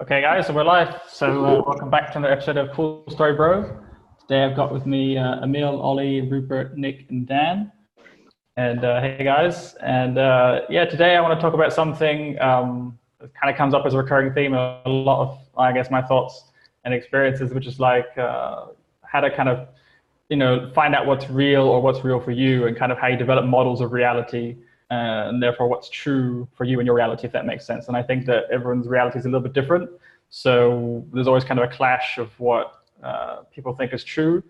Okay, guys, so we're live. So welcome back to another episode of Cool Story Bro. Today I've got with me Emil, Ollie, Rupert, Nick, and Dan. And hey, guys. And yeah, today I want to talk about something that kind of comes up as a recurring theme in a lot of, I guess, my thoughts and experiences, which is like how to kind of, find out what's real or what's real for you, and kind of how you develop models of reality, and therefore what's true for you and your reality, if that makes sense. And I think that everyone's reality is a little bit different. So there's always kind of a clash of what people think is true.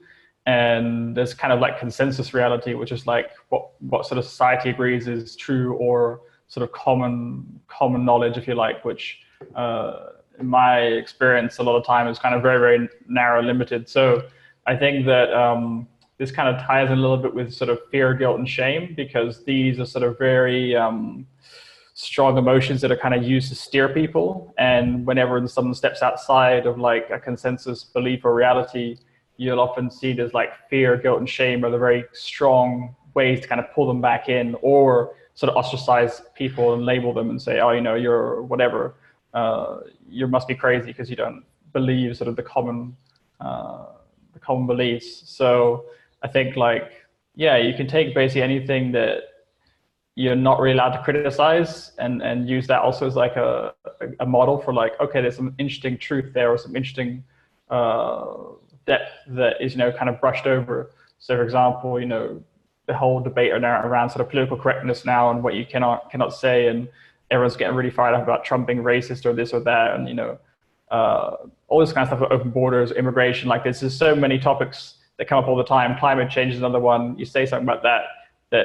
And there's kind of like consensus reality, which is like what sort of society agrees is true, or sort of common knowledge, if you like, which in my experience, a lot of time is kind of very, very narrow, limited. So I think that this kind of ties in a little bit with sort of fear, guilt, and shame, because these are sort of very strong emotions that are kind of used to steer people. And whenever someone steps outside of like a consensus belief or reality, you'll often see there's like fear, guilt, and shame are the very strong ways to kind of pull them back in, or sort of ostracize people and label them and say, oh, you're whatever, you must be crazy because you don't believe sort of the common beliefs. So I think like, yeah, you can take basically anything that you're not really allowed to criticize, and use that also as like a model for like, okay, there's some interesting truth there, or some interesting depth that is, kind of brushed over. So for example, the whole debate around sort of political correctness now, and what you cannot say, and everyone's getting really fired up about Trump being racist or this or that, and all this kind of stuff, open borders, immigration. Like there's just so many topics that come up all the time. Climate change is another one. You say something about that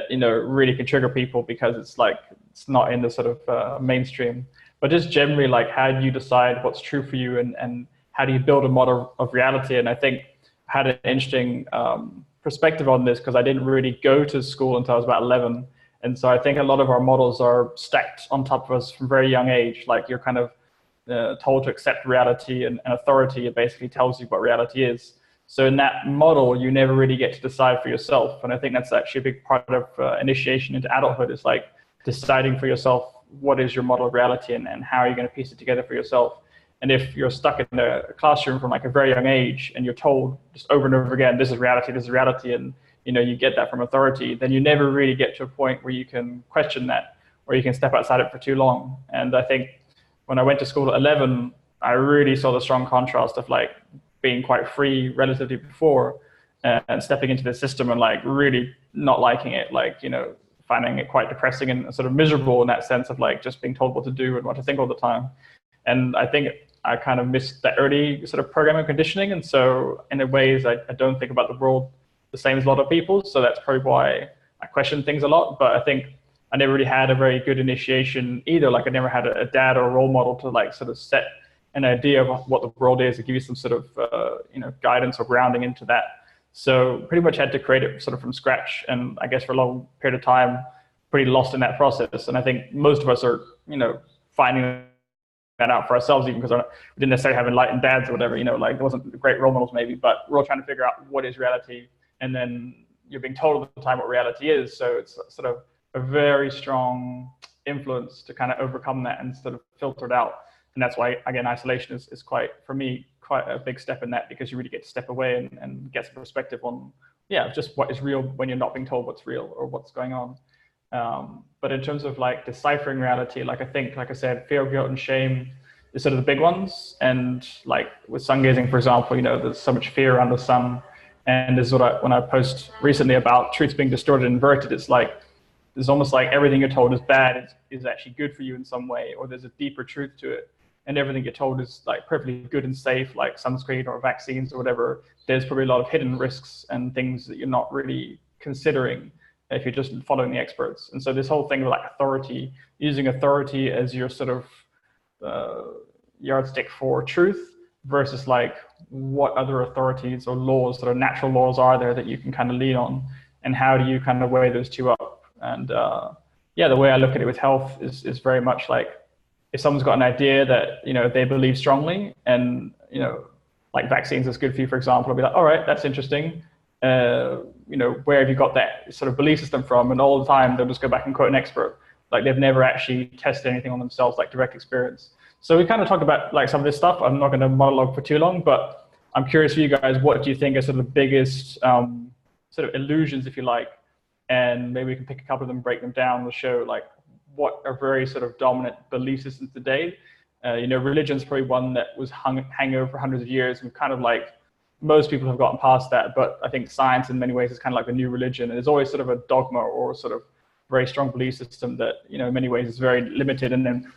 really can trigger people, because it's like it's not in the sort of mainstream. But just generally, like, how do you decide what's true for you, and how do you build a model of reality? And I think I had an interesting perspective on this, because I didn't really go to school until I was about 11. And so I think a lot of our models are stacked on top of us from a very young age. Like you're kind of told to accept reality, and authority basically tells you what reality is. So in that model, you never really get to decide for yourself. And I think that's actually a big part of initiation into adulthood, is like deciding for yourself what is your model of reality, and how are you going to piece it together for yourself. And if you're stuck in a classroom from like a very young age, and you're told just over and over again, this is reality, and you get that from authority, then you never really get to a point where you can question that, or you can step outside it for too long. And I think when I went to school at 11, I really saw the strong contrast of like being quite free relatively before, and stepping into the system and like really not liking it, like, finding it quite depressing and sort of miserable in that sense of like just being told what to do and what to think all the time. And I think I kind of missed that early sort of programming conditioning. And so in a ways, I don't think about the world the same as a lot of people. So that's probably why I question things a lot. But I think I never really had a very good initiation either. Like I never had a dad or a role model to like sort of set an idea of what the world is, and give you some sort of guidance or grounding into that. So pretty much had to create it sort of from scratch, and I guess for a long period of time, pretty lost in that process. And I think most of us are finding that out for ourselves, even because we didn't necessarily have enlightened dads or whatever. Like there wasn't great role models maybe, but we're all trying to figure out what is reality, and then you're being told all the time what reality is. So it's sort of a very strong influence to kind of overcome that and sort of filter it out. And that's why, again, isolation is quite, for me, quite a big step in that, because you really get to step away and get some perspective on, just what is real when you're not being told what's real or what's going on. But in terms of like deciphering reality, like I think, like I said, fear, guilt, and shame is sort of the big ones. And like with sun gazing, for example, there's so much fear around the sun. And this is what when I post recently about truth being distorted and inverted, it's like, there's almost like everything you're told is bad is actually good for you in some way, or there's a deeper truth to it. And everything you're told is like perfectly good and safe, like sunscreen or vaccines or whatever. There's probably a lot of hidden risks and things that you're not really considering if you're just following the experts. And so this whole thing of like authority, using authority as your sort of yardstick for truth, versus like what other authorities or laws, sort of natural laws, are there that you can kind of lean on, and how do you kind of weigh those two up? And the way I look at it with health is very much like, if someone's got an idea that they believe strongly, and like vaccines is good for you, for example, I'll be like, all right, that's interesting. Where have you got that sort of belief system from? And all the time they'll just go back and quote an expert. like they've never actually tested anything on themselves, like direct experience. So we kind of talk about like some of this stuff. I'm not going to monologue for too long, but I'm curious for you guys, what do you think are sort of the biggest sort of illusions, if you like, and maybe we can pick a couple of them, break them down, to show like what are very sort of dominant belief systems today. Religion's probably one that was hanging over for hundreds of years. We've kind of like, most people have gotten past that, but I think science in many ways is kind of like the new religion. And there's always sort of a dogma or sort of very strong belief system that, in many ways is very limited. And then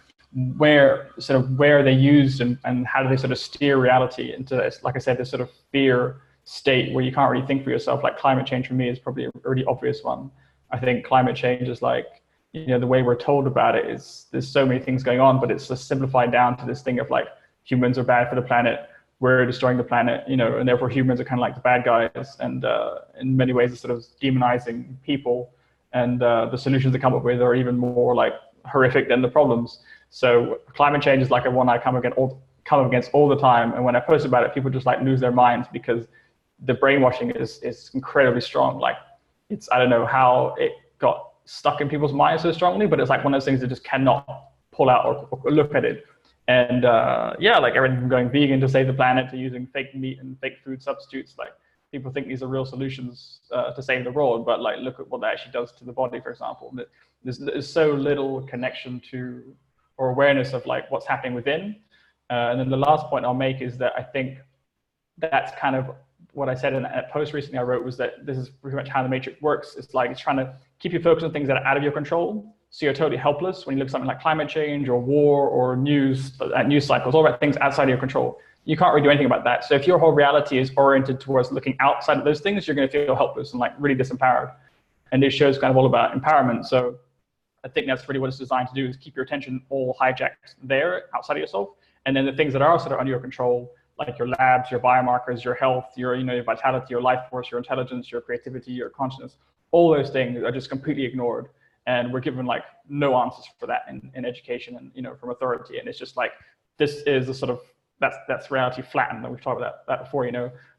where are they used, and how do they sort of steer reality into this, like I said, this sort of fear state where you can't really think for yourself. Like climate change for me is probably a really obvious one. I think climate change is like, the way we're told about it is there's so many things going on, but it's just simplified down to this thing of like humans are bad for the planet, we're destroying the planet, and therefore humans are kind of like the bad guys. And in many ways, it's sort of demonizing people, and the solutions they come up with are even more like horrific than the problems. So climate change is like a one I come against all the time. And when I post about it, people just like lose their minds because the brainwashing is incredibly strong. Like I don't know how it got stuck in people's minds so strongly, but it's like one of those things that just cannot pull out or look at it. And like everything from going vegan to save the planet to using fake meat and fake food substitutes. Like people think these are real solutions to save the world, but like look at what that actually does to the body, for example. There's so little connection to or awareness of like what's happening within. And then the last point I'll make is that I think that's kind of what I said in a post recently I wrote, was that this is pretty much how the matrix works. It's like it's trying to keep you focused on things that are out of your control. So you're totally helpless when you look at something like climate change or war or news cycles, all about things outside of your control. You can't really do anything about that. So if your whole reality is oriented towards looking outside of those things, you're going to feel helpless and like really disempowered. And this show's kind of all about empowerment. So I think that's really what it's designed to do, is keep your attention all hijacked there outside of yourself. And then the things that are sort of under your control, like your labs, your biomarkers, your health, your vitality, your life force, your intelligence, your creativity, your consciousness, all those things are just completely ignored. And we're given like no answers for that in education and, from authority. And it's just like, this is the sort of, that's reality flattened. And we've talked about that before,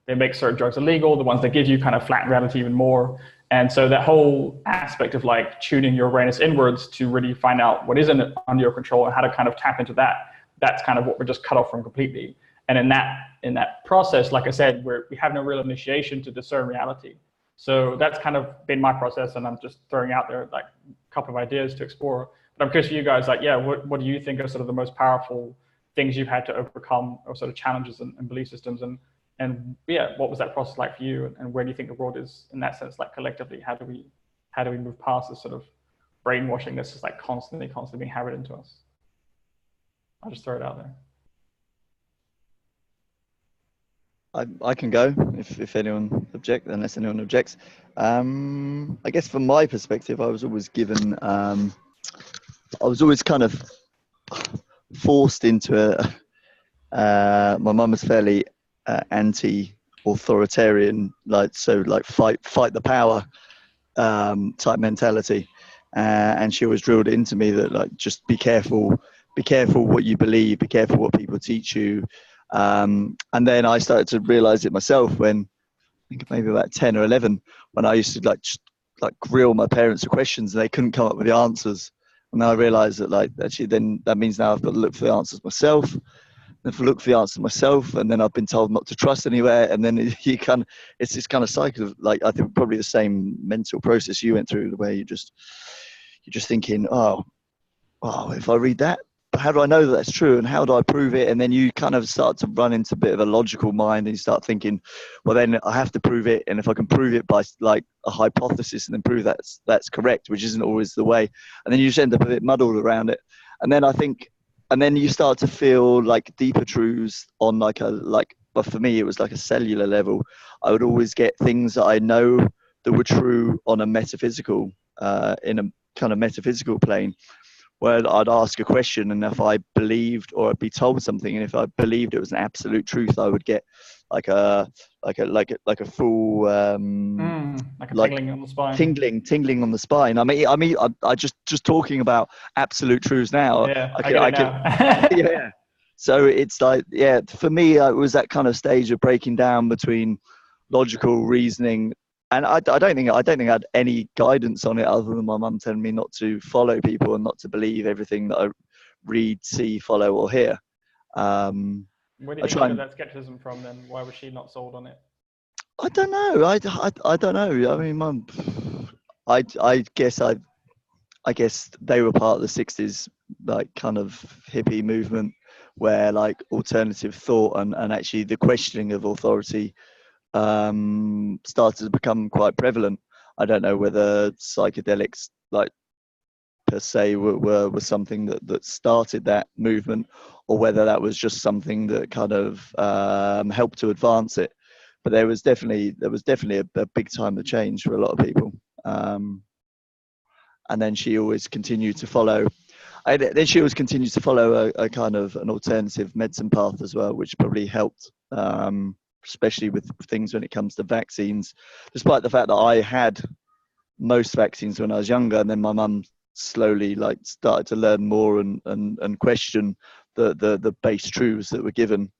they make certain drugs illegal. The ones that give you kind of flatten reality even more. And so that whole aspect of like tuning your awareness inwards to really find out what isn't under your control and how to kind of tap into that, that's kind of what we're just cut off from completely. And in that process, like I said, we have no real initiation to discern reality. So that's kind of been my process, and I'm just throwing out there like a couple of ideas to explore. But I'm curious for you guys, like, what do you think are sort of the most powerful things you've had to overcome, or sort of challenges and belief systems, and what was that process like for you, and where do you think the world is in that sense, like collectively? How do we move past this sort of brainwashing that's just like constantly being hammered into us? I'll just throw it out there. I can go if anyone unless anyone objects. I guess from my perspective, I was always given, I was always kind of forced into my mum was fairly anti-authoritarian, like fight the power type mentality, and she always drilled into me that like just be careful what you believe, be careful what people teach you. And then I started to realize it myself when I think maybe about 10 or 11, when I used to like grill my parents for questions and they couldn't come up with the answers. And then I realized that like actually then that means now I've got to look for the answers myself. And if I look for the answers myself, and then I've been told not to trust anywhere, and then it's this kind of cycle of like, I think probably the same mental process you went through, where you're just thinking, oh, if I read that, but how do I know that that's true, and how do I prove it? And then you kind of start to run into a bit of a logical mind, and you start thinking, well, then I have to prove it, and if I can prove it by like a hypothesis and then prove that's correct, which isn't always the way, and then you just end up a bit muddled around it. And then you start to feel like deeper truths on but for me it was like a cellular level. I would always get things that I know that were true on a metaphysical in a kind of metaphysical plane, where I'd ask a question, and if I believed, or I'd be told something, and if I believed it was an absolute truth, I would get like a full like tingling on the spine. Tingling on the spine. I mean, I just talking about absolute truths now. Yeah, I can yeah. So it's like, for me, it was that kind of stage of breaking down between logical reasoning And I don't think I had any guidance on it other than my mum telling me not to follow people and not to believe everything that I read, see, follow, or hear. Where do you I think try she got and that skepticism from then? Why was she not sold on it? I don't know. I don't know. I mean, mum. I guess I guess they were part of the '60s, like kind of hippie movement, where like alternative thought and actually the questioning of authority started to become quite prevalent. I don't know whether psychedelics, like per se, were something that started that movement, or whether that was just something that kind of helped to advance it. But there was definitely a big time of change for a lot of people. Um, and then she always continued to follow. Then she always continued to follow a kind of an alternative medicine path as well, which probably helped, especially with things when it comes to vaccines. Despite the fact that I had most vaccines when I was younger, and then my mum slowly like started to learn more and question the base truths that were given.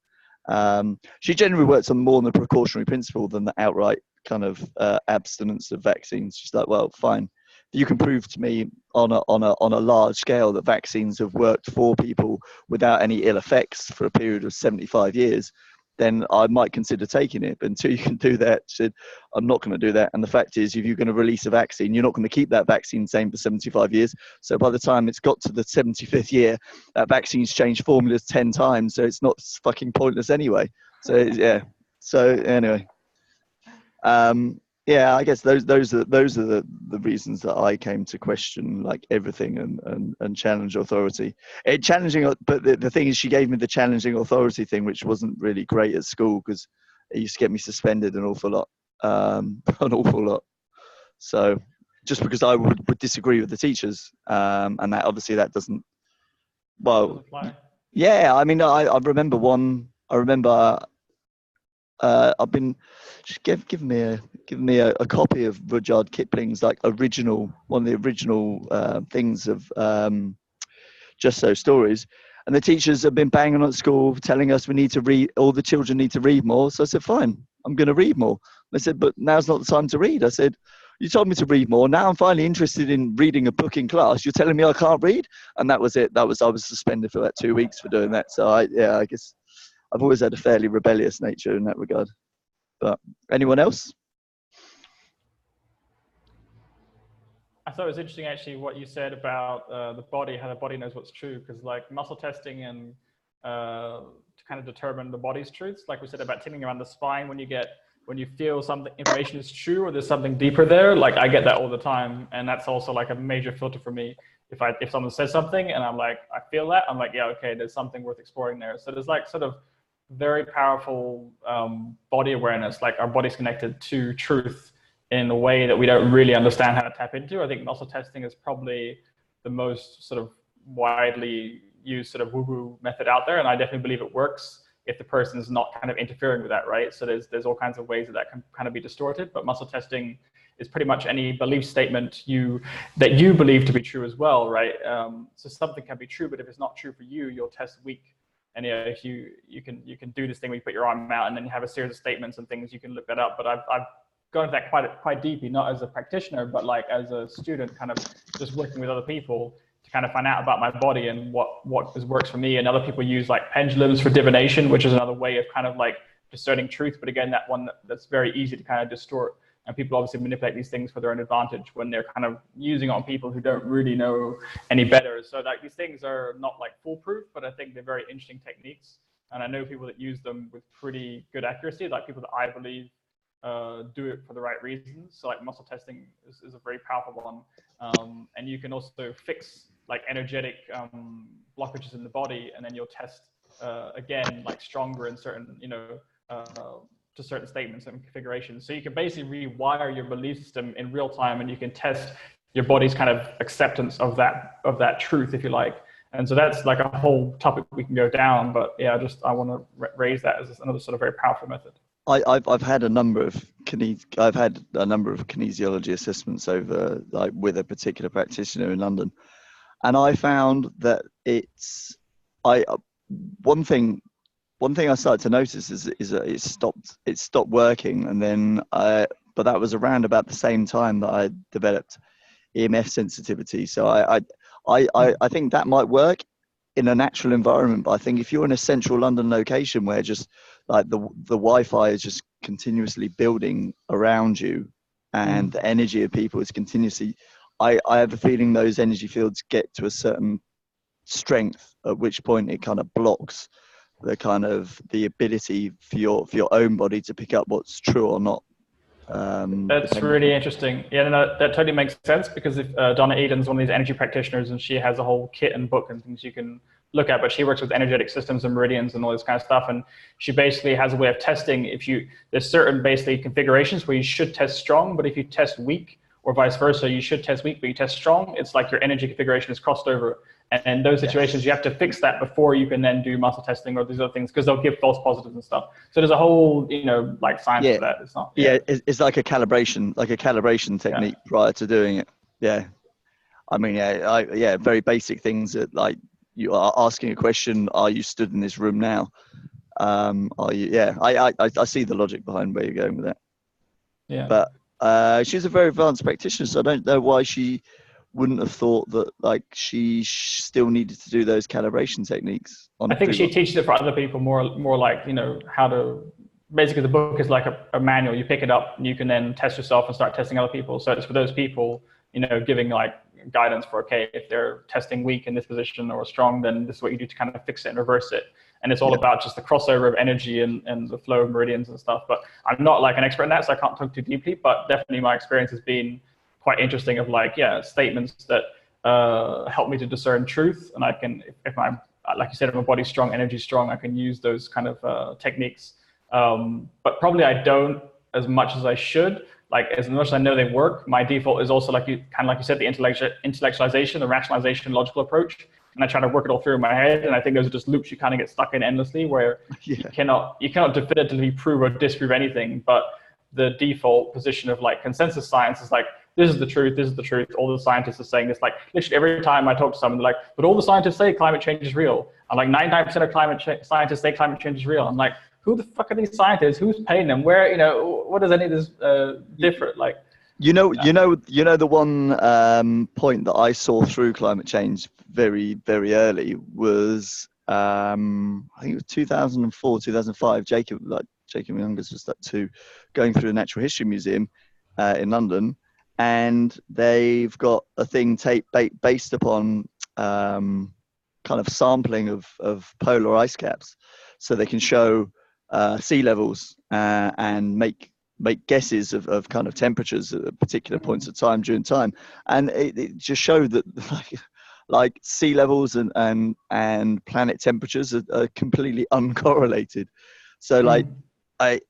She generally works on more on the precautionary principle than the outright kind of abstinence of vaccines. She's like, well, fine. If you can prove to me on a large scale that vaccines have worked for people without any ill effects for a period of 75 years, then I might consider taking it. But until you can do that, she said, I'm not going to do that. And the fact is, if you're going to release a vaccine, you're not going to keep that vaccine the same for 75 years. So by the time it's got to the 75th year, that vaccine's changed formulas 10 times. So it's fucking pointless anyway. So yeah. So anyway, yeah, I guess those are the reasons that I came to question like everything and challenge authority. But the thing is, she gave me the challenging authority thing, which wasn't really great at school because it used to get me suspended an awful lot, an awful lot. So just because I would disagree with the teachers, and that obviously that doesn't. Well, Doesn't fly. yeah, I mean, I remember one. I remember I've been give me a copy of Rudyard Kipling's like original one of the original things of Just So Stories, and the teachers have been banging on at school telling us we need to read, all the children need to read more. So I said, fine, I'm going to read more. They said, but now's not the time to read. I said, you told me to read more. Now I'm finally interested in reading a book in class. You're telling me I can't read, and that was it. I was suspended for about 2 weeks for doing that. So I guess I've always had a fairly rebellious nature in that regard. But anyone else? I thought it was interesting actually what you said about the body, how the body knows what's true, because like muscle testing and to kind of determine the body's truths, like we said about tingling around the spine when you feel something information is true or there's something deeper there, like I get that all the time, and that's also like a major filter for me. If someone says something and I'm like, I feel that, I'm like, yeah, okay, there's something worth exploring there. So there's like sort of very powerful body awareness, like our body's connected to truth in a way that we don't really understand how to tap into. I think muscle testing is probably the most sort of widely used sort of woo-woo method out there, and I definitely believe it works if the person is not kind of interfering with that, right? So there's all kinds of ways that can kind of be distorted, but muscle testing is pretty much any belief statement that you believe to be true as well, right? So something can be true, but if it's not true for you, you'll test weak. And if you can do this thing where you put your arm out and then you have a series of statements and things, you can look that up. But I've gone into that quite deeply, not as a practitioner, but like as a student, kind of just working with other people to kind of find out about my body and what works for me. And other people use like pendulums for divination, which is another way of kind of like discerning truth. But again, that one that's very easy to kind of distort. And people obviously manipulate these things for their own advantage when they're kind of using it on people who don't really know any better. So like these things are not like foolproof, but I think they're very interesting techniques. And I know people that use them with pretty good accuracy, like people that I believe do it for the right reasons. So like muscle testing is a very powerful one. And you can also fix like energetic blockages in the body, and then you'll test again like stronger in certain, to certain statements and configurations. So you can basically rewire your belief system in real time, and you can test your body's kind of acceptance of that truth, if you like. And so that's like a whole topic we can go down. But yeah, I want to raise that as another sort of very powerful method. I've had a number of kinesiology assessments over like with a particular practitioner in London, and I found that one thing I started to notice is that it stopped working, and then but that was around about the same time that I developed EMF sensitivity. So I think that might work in a natural environment, but I think if you're in a central London location where just like the Wi-Fi is just continuously building around you, and the energy of people is continuously, I have a feeling those energy fields get to a certain strength, at which point it kind of blocks the ability for your own body to pick up what's true or not. That's really interesting. Yeah, no, that totally makes sense, because if Donna Eden's one of these energy practitioners, and she has a whole kit and book and things you can look at, but she works with energetic systems and meridians and all this kind of stuff. And she basically has a way of testing there's certain basically configurations where you should test strong, but if you test weak, or vice versa, you should test weak, but you test strong, it's like your energy configuration is crossed over. And in those situations, you have to fix that before you can then do muscle testing or these other things, because they'll give false positives and stuff. So there's a whole, like science for that. It's not. Yeah, it's like a calibration technique prior to doing it. Yeah, I mean, very basic things that, like, you are asking a question: are you stood in this room now? Are you? Yeah, I see the logic behind where you're going with that. Yeah, but she's a very advanced practitioner, so I don't know why she wouldn't have thought that, like, she still needed to do those calibration techniques. I think she teaches it for other people more like, how to, basically the book is like a manual. You pick it up and you can then test yourself and start testing other people. So it's for those people, giving like guidance for, okay, if they're testing weak in this position or strong, then this is what you do to kind of fix it and reverse it. And it's all about just the crossover of energy and the flow of meridians and stuff. But I'm not like an expert in that, so I can't talk too deeply, but definitely my experience has been quite interesting of statements that help me to discern truth. And I can, if I'm, like you said, if my body's strong, energy's strong, I can use those kind of techniques. But probably I don't as much as I should. Like, as much as I know they work, my default is also like you said, the intellectualization, the rationalization, logical approach. And I try to work it all through in my head. And I think those are just loops you kind of get stuck in endlessly, where you cannot definitively prove or disprove anything. But the default position of like consensus science is like, this is the truth, this is the truth. All the scientists are saying this. Like, literally every time I talk to someone, they're like, but all the scientists say climate change is real. I'm like, 99% of scientists say climate change is real. I'm like, who the fuck are these scientists? Who's paying them? Where, what does any of this different? Like, the one point that I saw through climate change very, very early was, I think it was 2004, 2005. Jacob and Youngers was like two, going through the Natural History Museum in London, and they've got a thing based upon kind of sampling of polar ice caps, so they can show sea levels and make guesses of kind of temperatures at particular points of time during time, and it just showed that like sea levels and planet temperatures are completely uncorrelated. So like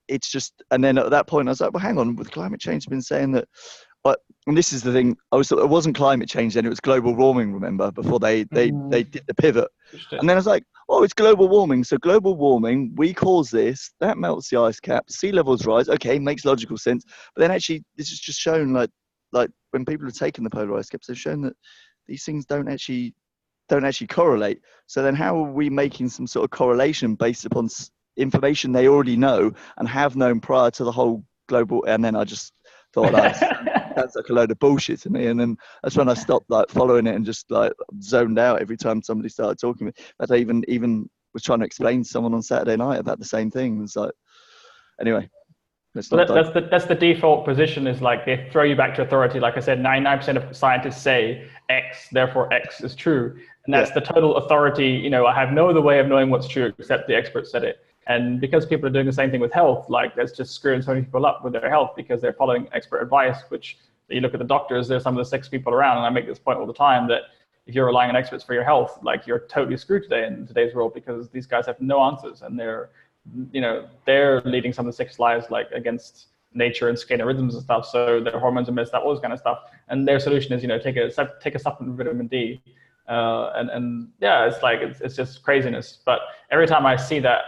it's just, and then at that point I was like, well, hang on, with climate change been saying that. But, and this is the thing, it wasn't climate change then, it was global warming, remember, before they did the pivot. And then I was like, oh, it's global warming. So global warming, we cause this, that melts the ice cap, sea levels rise. Okay, makes logical sense. But then actually, this is just shown like when people have taken the polar ice caps, they've shown that these things don't actually correlate. So then how are we making some sort of correlation based upon information they already know and have known prior to the whole global? And then I just thought that's like a load of bullshit to me. And then that's when I stopped like following it and just like zoned out every time somebody started talking to me. But I even was trying to explain to someone on Saturday night about the same thing. It's like, anyway. That's the default position, is like they throw you back to authority. Like I said, 99% of scientists say X, therefore X is true. And that's the total authority. I have no other way of knowing what's true except the expert said it. And because people are doing the same thing with health, like that's just screwing so many people up with their health, because they're following expert advice, which you look at the doctors, there's some of the sickest people around. And I make this point all the time that if you're relying on experts for your health, like you're totally screwed today in today's world, because these guys have no answers, and they're leading some of the sickest lives, like against nature and scalar rhythms and stuff. So their hormones are messed up, all this kind of stuff. And their solution is, take a supplement of vitamin D. It's like, it's just craziness. But every time I see that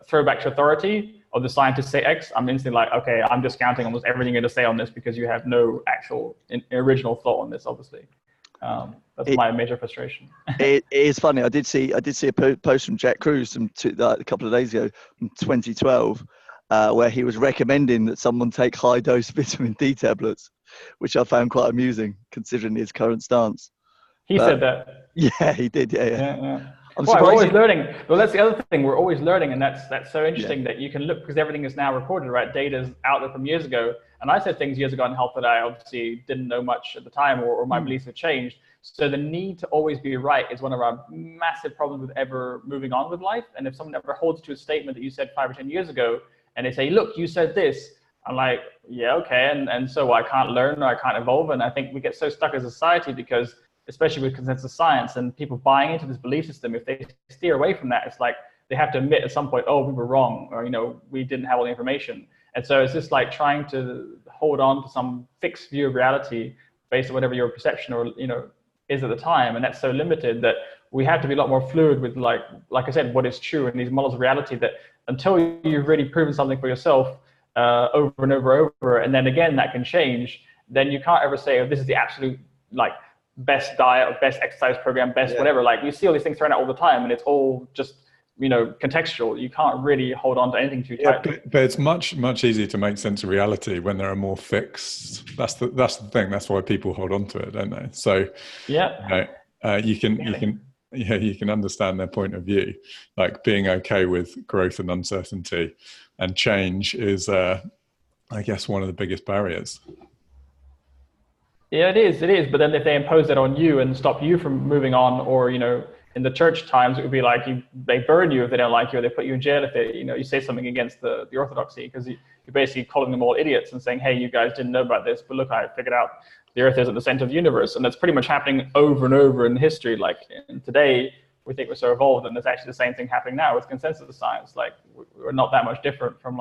throwback to authority, or the scientists say X, I'm instantly like, okay, I'm discounting almost everything you're going to say on this, because you have no actual original thought on this, obviously. That's my major frustration. It is funny. I did see a post from Jack Cruz a couple of days ago from 2012, where he was recommending that someone take high dose vitamin D tablets, which I found quite amusing considering his current stance. He said that. Yeah, he did. Yeah. Yeah. I'm Well, we're surprised. always learning. Well, that's the other thing. We're always learning, and that's so interesting Yeah. that you can look, because everything is now recorded, right? Data's out there from years ago, and I said things years ago on health that I obviously didn't know much at the time, or my beliefs have changed. So the need to always be right is one of our massive problems with ever moving on with life. And if someone ever holds you to a statement that you said 5 or 10 years ago, and they say, "Look, you said this," I'm like, "Yeah, okay," and so I can't learn, or I can't evolve, and I think we get so stuck as a society because, especially with consensus science and people buying into this belief system, if they steer away from that, it's like they have to admit at some point, oh, we were wrong, or, we didn't have all the information. And so it's just like trying to hold on to some fixed view of reality based on whatever your perception or, is at the time. And that's so limited that we have to be a lot more fluid with, like I said, what is true in these models of reality, that until you've really proven something for yourself over and over, and then again, that can change, then you can't ever say, oh, this is the absolute, best diet or best exercise program, best whatever. Like, you see all these things thrown out all the time, and it's all just contextual. You can't really hold on to anything too tightly. But it's much easier to make sense of reality when there are more fixed. That's the thing. That's why people hold on to it, don't they? So you can understand their point of view. Like, being okay with growth and uncertainty and change is, I guess, one of the biggest barriers. Yeah, it is. But then if they impose that on you and stop you from moving on, or, in the church times, it would be like they burn you if they don't like you, or they put you in jail if they, you say something against the orthodoxy, because you're basically calling them all idiots and saying, hey, you guys didn't know about this, but look, I figured out the earth is at the center of the universe. And that's pretty much happening over and over in history. Like, today, we think we're so evolved, and it's actually the same thing happening now with consensus science. Like, we're not that much different from,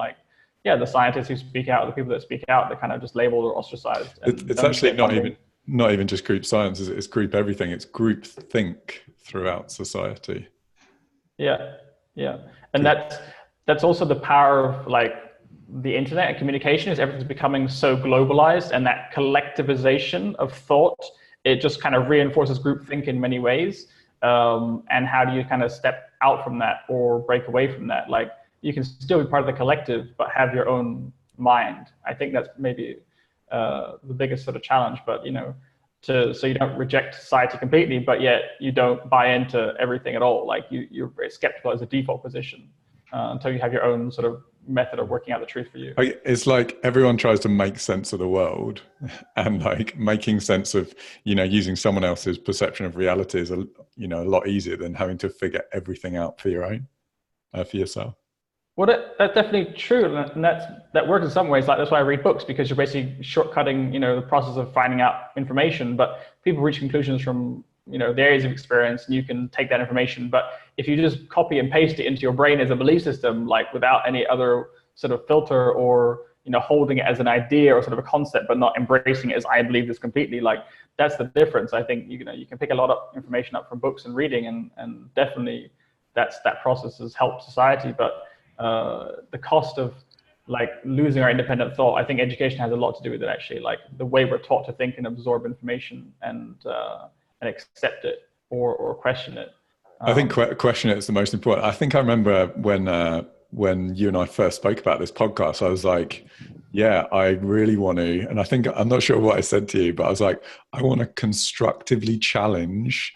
the scientists who speak out, the people that speak out, they're kind of just labeled or ostracized. It's actually not even just group science, it's group everything. It's group think throughout society. Yeah. And that's also the power of the internet and communication, is everything's becoming so globalized, and that collectivization of thought, it just kind of reinforces groupthink in many ways. And how do you kind of step out from that or break away from that? Like, you can still be part of the collective, but have your own mind. I think that's maybe the biggest sort of challenge, but so you don't reject society completely, but yet you don't buy into everything at all. Like, you're very skeptical as a default position until you have your own sort of method of working out the truth for you. It's like everyone tries to make sense of the world, and making sense of, using someone else's perception of reality is a lot easier than having to figure everything out for your own, for yourself. Well, that's definitely true, and that works in some ways. Like, that's why I read books, because you're basically shortcutting, the process of finding out information. But people reach conclusions from, their areas of experience, and you can take that information. But if you just copy and paste it into your brain as a belief system, without any other sort of filter, or holding it as an idea or sort of a concept, but not embracing it as I believe this completely, that's the difference. I think you can pick a lot of information up from books and reading, and definitely that process has helped society, but the cost of losing our independent thought, I think education has a lot to do with it, actually. The way we're taught to think and absorb information and accept it or question it. I think question it is the most important. I think I remember when you and I first spoke about this podcast, I was like, yeah, I really want to, and I'm not sure what I said to you, but I was like, I want to constructively challenge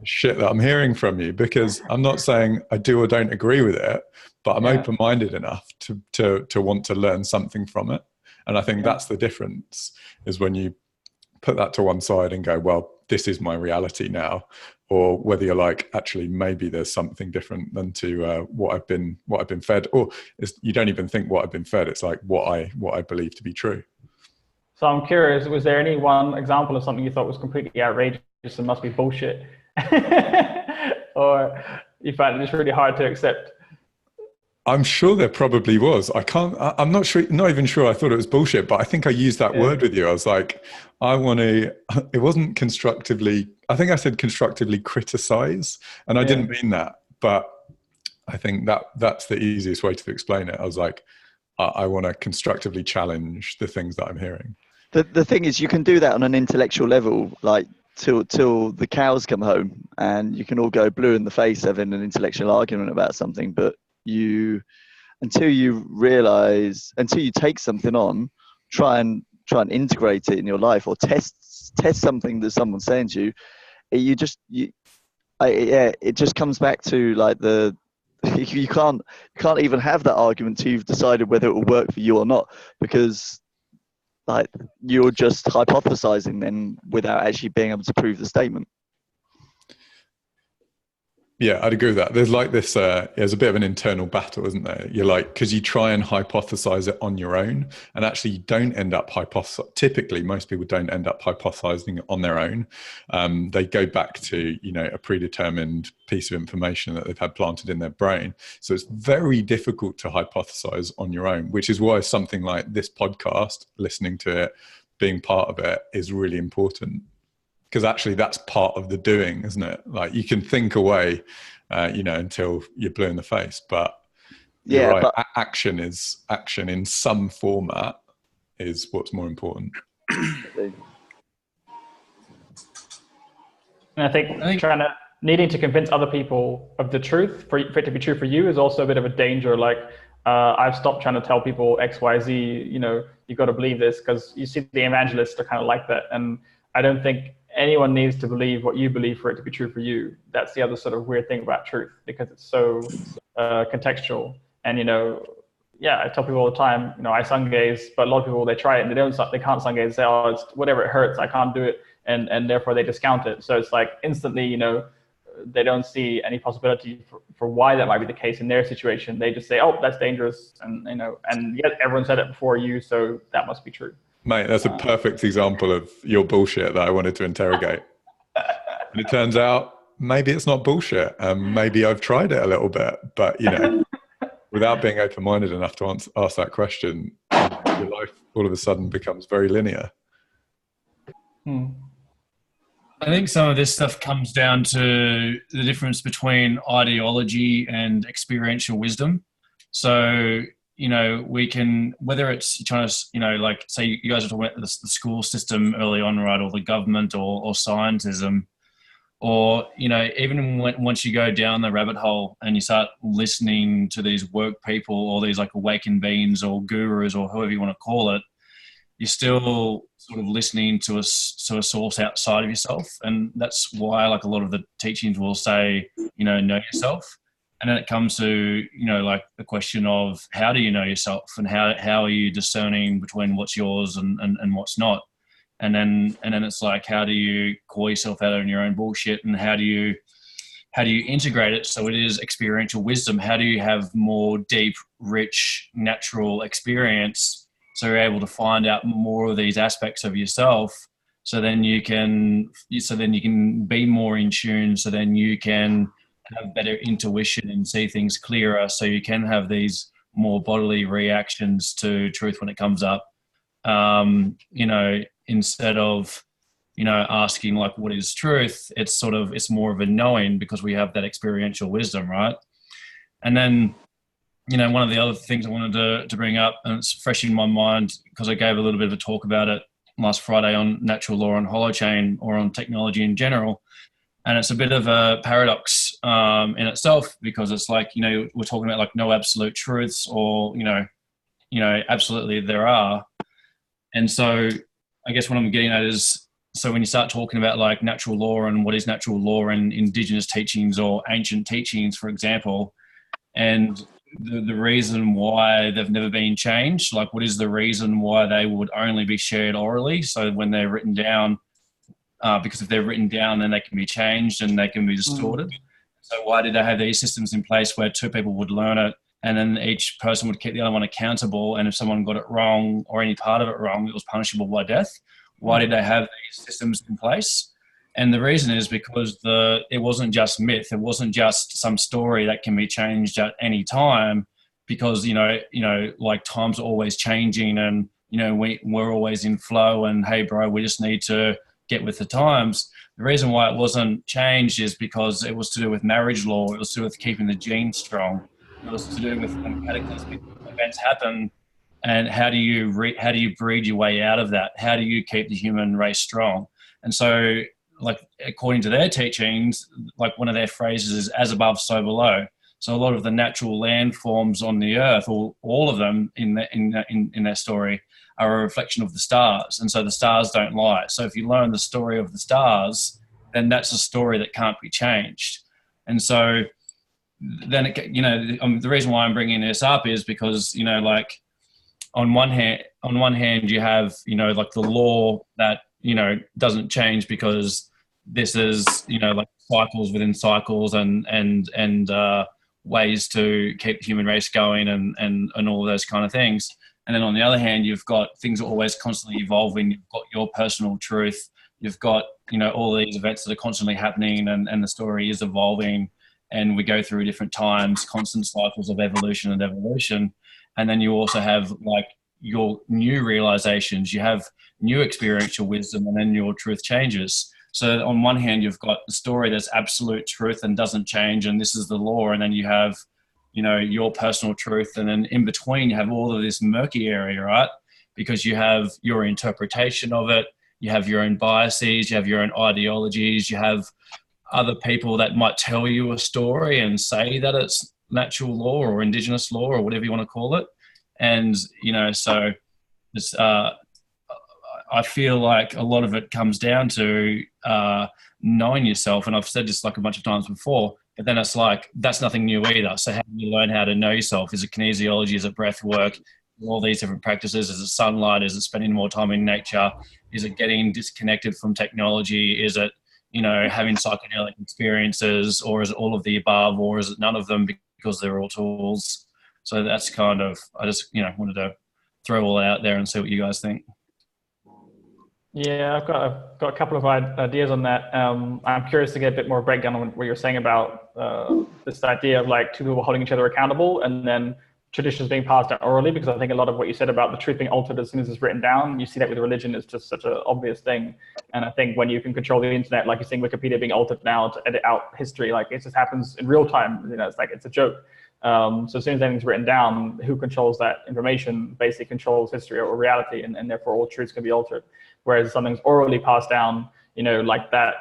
shit that I'm hearing from you, because I'm not saying I do or don't agree with it, but I'm open-minded enough to want to learn something from it. And I think that's the difference, is when you put that to one side and go, well, this is my reality now, or whether you're like, actually, maybe there's something different than to what I've been fed, or you don't even think what I've been fed. It's like what I believe to be true. So I'm curious, was there any one example of something you thought was completely outrageous and must be bullshit, or you found it just really hard to accept? I'm sure there probably was. I'm not sure, not even sure I thought it was bullshit, but I think I used that word with you. I was like, it wasn't constructively, I think I said constructively criticize, and I didn't mean that, but I think that's the easiest way to explain it. I was like, I want to constructively challenge the things that I'm hearing. The thing is, you can do that on an intellectual level, till the cows come home, and you can all go blue in the face having an intellectual argument about something, but you until you realize, until you take something on, try and integrate it in your life, or test something that someone's saying to you. It just comes back to like you can't even have that argument till you've decided whether it will work for you or not, because like you're just hypothesizing then without actually being able to prove the statement. Yeah, I'd agree with that. There's like this, there's a bit of an internal battle, isn't there? You're like, because you try and hypothesize it on your own, and actually you don't end up typically, most people don't end up hypothesizing it on their own. They go back to, a predetermined piece of information that they've had planted in their brain. So it's very difficult to hypothesize on your own, which is why something like this podcast, listening to it, being part of it, is really important. Because actually that's part of the doing, isn't it? Like you can think away, until you're blue in the face, but you're right. But action in some format is what's more important. And I think needing to convince other people of the truth for it to be true for you is also a bit of a danger. Like I've stopped trying to tell people X, Y, Z, you've got to believe this, because you see the evangelists are kind of like that. And I don't think anyone needs to believe what you believe for it to be true for you. That's the other sort of weird thing about truth, because it's so contextual. And I tell people all the time, I sun gaze, but a lot of people, they try it and they can't sun gaze. They say, oh, it's whatever, it hurts, I can't do it, and therefore they discount it. So it's like instantly, they don't see any possibility for why that might be the case in their situation. They just say, oh, that's dangerous, and yet everyone said it before you, so that must be true. Mate, that's a perfect example of your bullshit that I wanted to interrogate. And it turns out maybe it's not bullshit. Maybe I've tried it a little bit, but without being open-minded enough to ask that question, your life all of a sudden becomes very linear. I think some of this stuff comes down to the difference between ideology and experiential wisdom. So, we can, whether it's trying to, like say you guys are talking about the school system early on, right? Or the government or scientism, or, even once you go down the rabbit hole and you start listening to these woke people or these like awakened beings or gurus or however you want to call it, you're still sort of listening to a source outside of yourself. And that's why like a lot of the teachings will say, know yourself. And then it comes to, like the question of how do you know yourself, and how are you discerning between what's yours and what's not? And then it's like, how do you call yourself out on your own bullshit, and how do you integrate it so it is experiential wisdom? How do you have more deep, rich, natural experience so you're able to find out more of these aspects of yourself, so then you can be more in tune, so then you can have better intuition and see things clearer, so you can have these more bodily reactions to truth when it comes up. Instead of, asking like, what is truth? It's more of a knowing, because we have that experiential wisdom, right? And then, one of the other things I wanted to bring up, and it's fresh in my mind because I gave a little bit of a talk about it last Friday on natural law and holochain, or on technology in general. And it's a bit of a paradox in itself, because it's like, we're talking about like no absolute truths, or, absolutely there are. And so I guess what I'm getting at is, so when you start talking about like natural law and what is natural law and indigenous teachings or ancient teachings, for example, and the reason why they've never been changed, like what is the reason why they would only be shared orally? So when they're written down, because if they're written down, then they can be changed and they can be distorted. So why did they have these systems in place where two people would learn it, and then each person would keep the other one accountable, and if someone got it wrong or any part of it wrong, it was punishable by death? Why did they have these systems in place? And the reason is because it wasn't just myth. It wasn't just some story that can be changed at any time, because, like times are always changing, and, we're always in flow, and hey bro, we just need to get with the times. The reason why it wasn't changed is because it was to do with marriage law. It was to do with keeping the genes strong. It was to do with when cataclysmic events happen, and how do you breed your way out of that? How do you keep the human race strong? And so, like according to their teachings, like one of their phrases is "as above, so below." So a lot of the natural landforms on the earth, all of them in their story, are a reflection of the stars. And so the stars don't lie. So if you learn the story of the stars, then that's a story that can't be changed. And so then, the reason why I'm bringing this up is because, like, on one hand, you have, like the law that, doesn't change because this is, like cycles within cycles and ways to keep the human race going and all those kind of things. And then on the other hand, you've got things are always constantly evolving. You've got your personal truth. You've got, all these events that are constantly happening and the story is evolving. And we go through different times, constant cycles of evolution and evolution. And then you also have like your new realizations, you have new experiential wisdom, and then your truth changes. So on one hand, you've got the story that's absolute truth and doesn't change, and this is the law. And then you have, your personal truth. And then in between, you have all of this murky area, right? Because you have your interpretation of it. You have your own biases. You have your own ideologies. You have other people that might tell you a story and say that it's natural law or indigenous law or whatever you want to call it. And, so it's, I feel like a lot of it comes down to knowing yourself. And I've said this like a bunch of times before, but then it's like, that's nothing new either. So how do you learn how to know yourself? Is it kinesiology? Is it breath work? All these different practices? Is it sunlight? Is it spending more time in nature? Is it getting disconnected from technology? Is it, having psychedelic experiences, or is it all of the above, or is it none of them because they're all tools? So that's kind of, I just, wanted to throw all out there and see what you guys think. Yeah, I've got a couple of ideas on that. I'm curious to get a bit more breakdown on what you're saying about this idea of like two people holding each other accountable and then traditions being passed down orally, because I think a lot of what you said about the truth being altered as soon as it's written down, you see that with religion is just such an obvious thing. And I think when you can control the internet, like you're seeing Wikipedia being altered now to edit out history, like it just happens in real time, it's like, it's a joke. So as soon as anything's written down, who controls that information basically controls history or reality, and therefore all truths can be altered. Whereas something's orally passed down, like that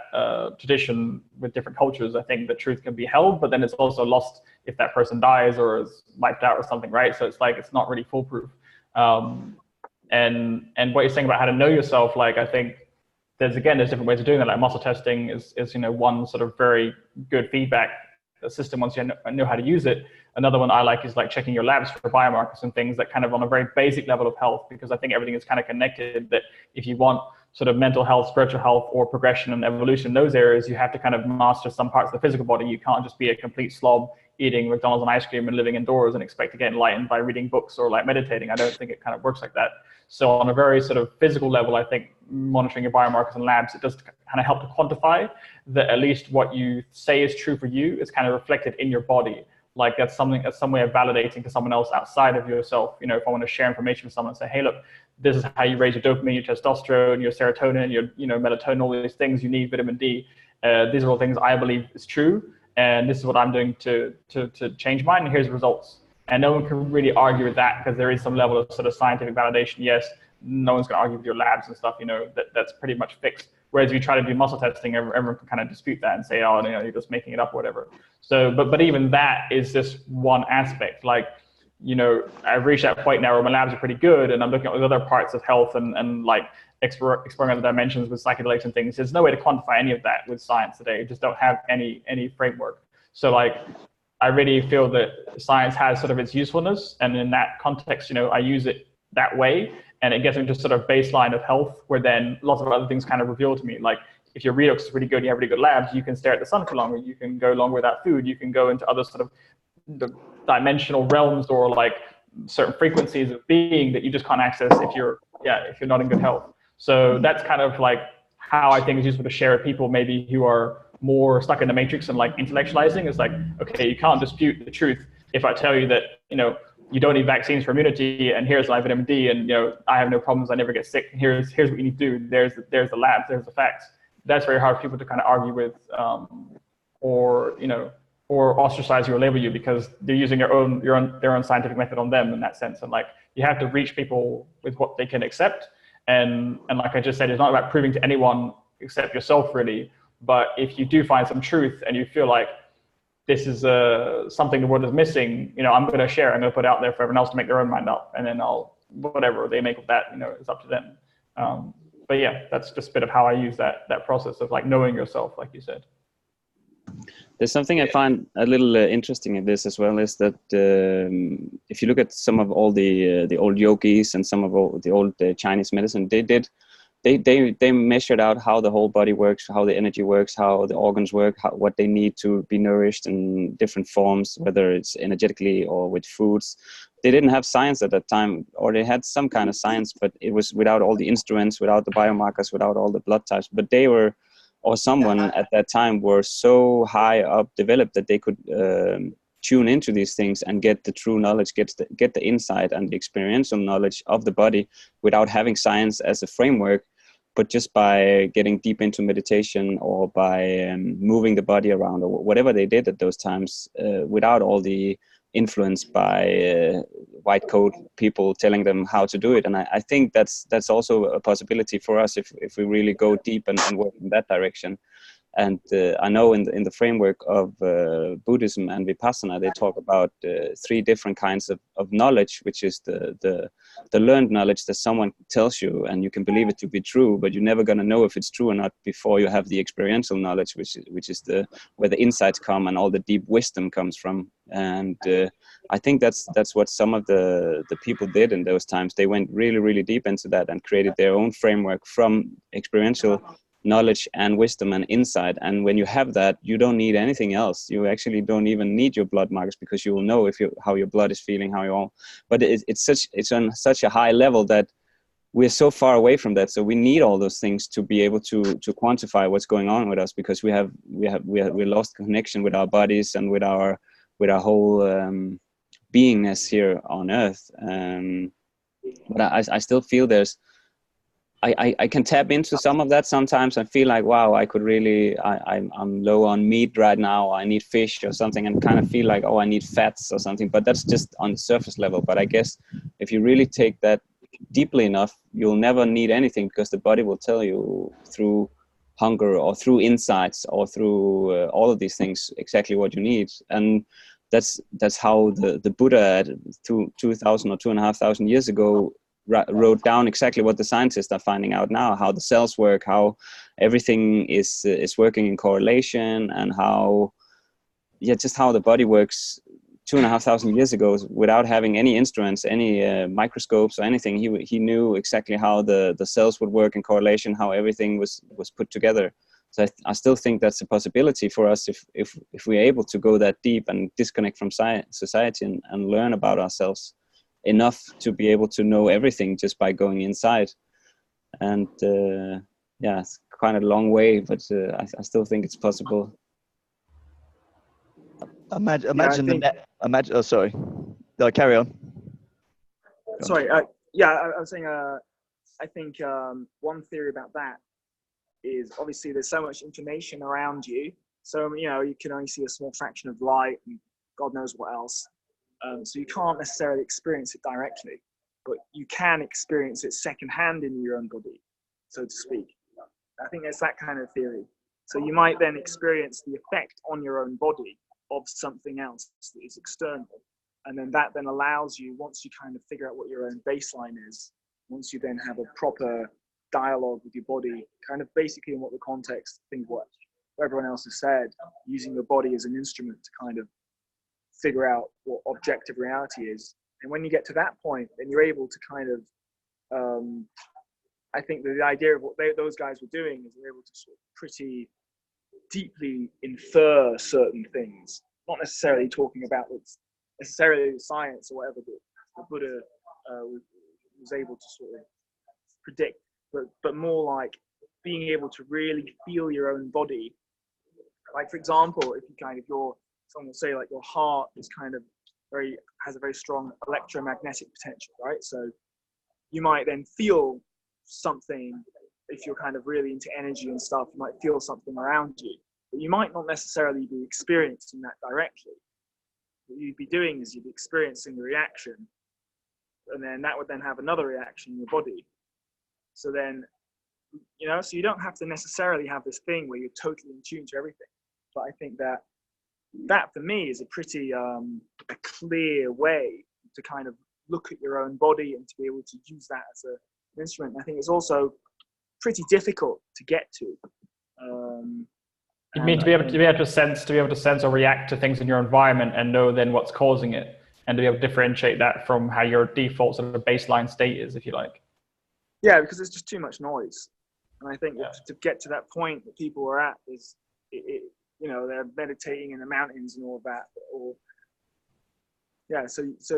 tradition with different cultures, I think the truth can be held, but then it's also lost if that person dies or is wiped out or something, right? So it's like, it's not really foolproof. And what you're saying about how to know yourself, like I think there's different ways of doing that. Like muscle testing is one sort of very good feedback system once you know how to use it. Another one I like is like checking your labs for biomarkers and things that kind of on a very basic level of health, because I think everything is kind of connected, that if you want sort of mental health, spiritual health, or progression and evolution in those areas, you have to kind of master some parts of the physical body. You can't just be a complete slob eating McDonald's and ice cream and living indoors and expect to get enlightened by reading books or like meditating. I don't think it kind of works like that. So on a very sort of physical level, I think monitoring your biomarkers and labs, it does kind of help to quantify that at least what you say is true for you is kind of reflected in your body. Like that's some way of validating to someone else outside of yourself. If I want to share information with someone and say, hey, look, this is how you raise your dopamine, your testosterone, your serotonin, your melatonin, all these things you need, vitamin D. These are all things I believe is true, and this is what I'm doing to change mine, and here's the results. And no one can really argue with that because there is some level of sort of scientific validation. Yes, no one's going to argue with your labs and stuff, that's pretty much fixed. Whereas if you try to do muscle testing, everyone can kind of dispute that and say, oh, you're just making it up or whatever. So, but even that is just one aspect. Like, I've reached that point now where my labs are pretty good, and I'm looking at other parts of health and like exploring other dimensions with psychedelics and things. There's no way to quantify any of that with science today. You just don't have any framework. So like, I really feel that science has sort of its usefulness, and in that context, I use it that way, and it gets into sort of baseline of health, where then lots of other things kind of reveal to me. Like if your redox is really good, you have really good labs, you can stare at the sun for longer, you can go longer without food, you can go into other sort of the dimensional realms or like certain frequencies of being that you just can't access if you're not in good health. So that's kind of like how I think it's useful to share with people maybe who are more stuck in the matrix and like intellectualizing. It's like, okay, you can't dispute the truth if I tell you that, you don't need vaccines for immunity, and here's my vitamin D, and I have no problems, I never get sick, and here's what you need to do. There's the labs, there's the facts. That's very hard for people to kind of argue with, or ostracize you or label you because they're using their own scientific method on them in that sense. And like, you have to reach people with what they can accept. And like I just said, it's not about proving to anyone except yourself really. But if you do find some truth and you feel like this is something the world is missing, I'm going to share, I'm going to put it out there for everyone else to make their own mind up, and then whatever they make of that, it's up to them. But yeah, that's just a bit of how I use that process of like knowing yourself, like you said. There's something I find a little interesting in this as well, is that if you look at some of all the old yogis and some of all the old Chinese medicine, they measured out how the whole body works, how the energy works, how the organs work, what they need to be nourished in different forms, whether it's energetically or with foods. They didn't have science at that time, or they had some kind of science, but it was without all the instruments, without the biomarkers, without all the blood types. But they were, or someone at that time, were so high up developed that they could tune into these things and get the true knowledge, get the insight and the experiential knowledge of the body without having science as a framework, but just by getting deep into meditation or by moving the body around or whatever they did at those times, without all the influence by white coat people telling them how to do it. And I think that's also a possibility for us if we really go deep and work in that direction. And I know in the framework of Buddhism and Vipassana, they talk about 3 different kinds of knowledge, which is the learned knowledge that someone tells you and you can believe it to be true, but you're never going to know if it's true or not before you have the experiential knowledge, which is where the insights come and all the deep wisdom comes from. And I think that's what some of the people did in those times. They went really, really deep into that and created their own framework from experiential knowledge and wisdom and insight. And when you have that, you don't need anything else. You actually don't even need your blood markers, because you will know how your blood is feeling, how you all. But it's on such a high level that we're so far away from that. So we need all those things to be able to quantify what's going on with us, because we lost connection with our bodies and with our whole beingness here on Earth. But I still feel I can tap into some of that sometimes and feel like, wow, I could really, I'm low on meat right now, I need fish or something, and kind of feel like, oh, I need fats or something. But that's just on the surface level. But I guess if you really take that deeply enough, you'll never need anything, because the body will tell you through hunger or through insights or through all of these things exactly what you need. And that's how the Buddha 2,000 or 2,500 years ago wrote down exactly what the scientists are finding out now, how the cells work, how everything is working in correlation, and just how the body works 2,500 years ago without having any instruments, any microscopes or anything. He knew exactly how the cells would work in correlation, how everything was put together. So I still think that's a possibility for us if we're able to go that deep and disconnect from society and learn about ourselves enough to be able to know everything just by going inside. And it's kind of a long way, but I still think it's possible. Imagine oh, sorry. No, carry on. Sorry. I was saying, I think one theory about that is, obviously there's so much information around you. So, you can only see a small fraction of light and God knows what else. So you can't necessarily experience it directly, but you can experience it secondhand in your own body, so to speak. I think there's that kind of theory. So you might then experience the effect on your own body of something else that is external. And then that then allows you, once you kind of figure out what your own baseline is, once you then have a proper dialogue with your body, kind of basically in what the context, things what everyone else has said, using the body as an instrument to kind of figure out what objective reality is. And when you get to that point, then you're able to kind of, I think the idea of what those guys were doing is they're able to sort of pretty deeply infer certain things, not necessarily talking about necessarily science or whatever the Buddha was able to sort of predict, but more like being able to really feel your own body. Like, for example, if you kind of someone will say like your heart is kind of has a very strong electromagnetic potential, right? So you might then feel something. If you're kind of really into energy and stuff, you might feel something around you, but you might not necessarily be experiencing that directly. What you'd be doing is you'd be experiencing the reaction, and then that would then have another reaction in your body. So then, so you don't have to necessarily have this thing where you're totally in tune to everything. But I think that that for me is a pretty a clear way to kind of look at your own body and to be able to use that as an instrument. I think it's also pretty difficult to get to. You mean to be able to sense or react to things in your environment and know then what's causing it, and to be able to differentiate that from how your default sort of baseline state is, if you like. Yeah, because there's just too much noise, and I think to get to that point that people are at is, you know, they're meditating in the mountains and all of that,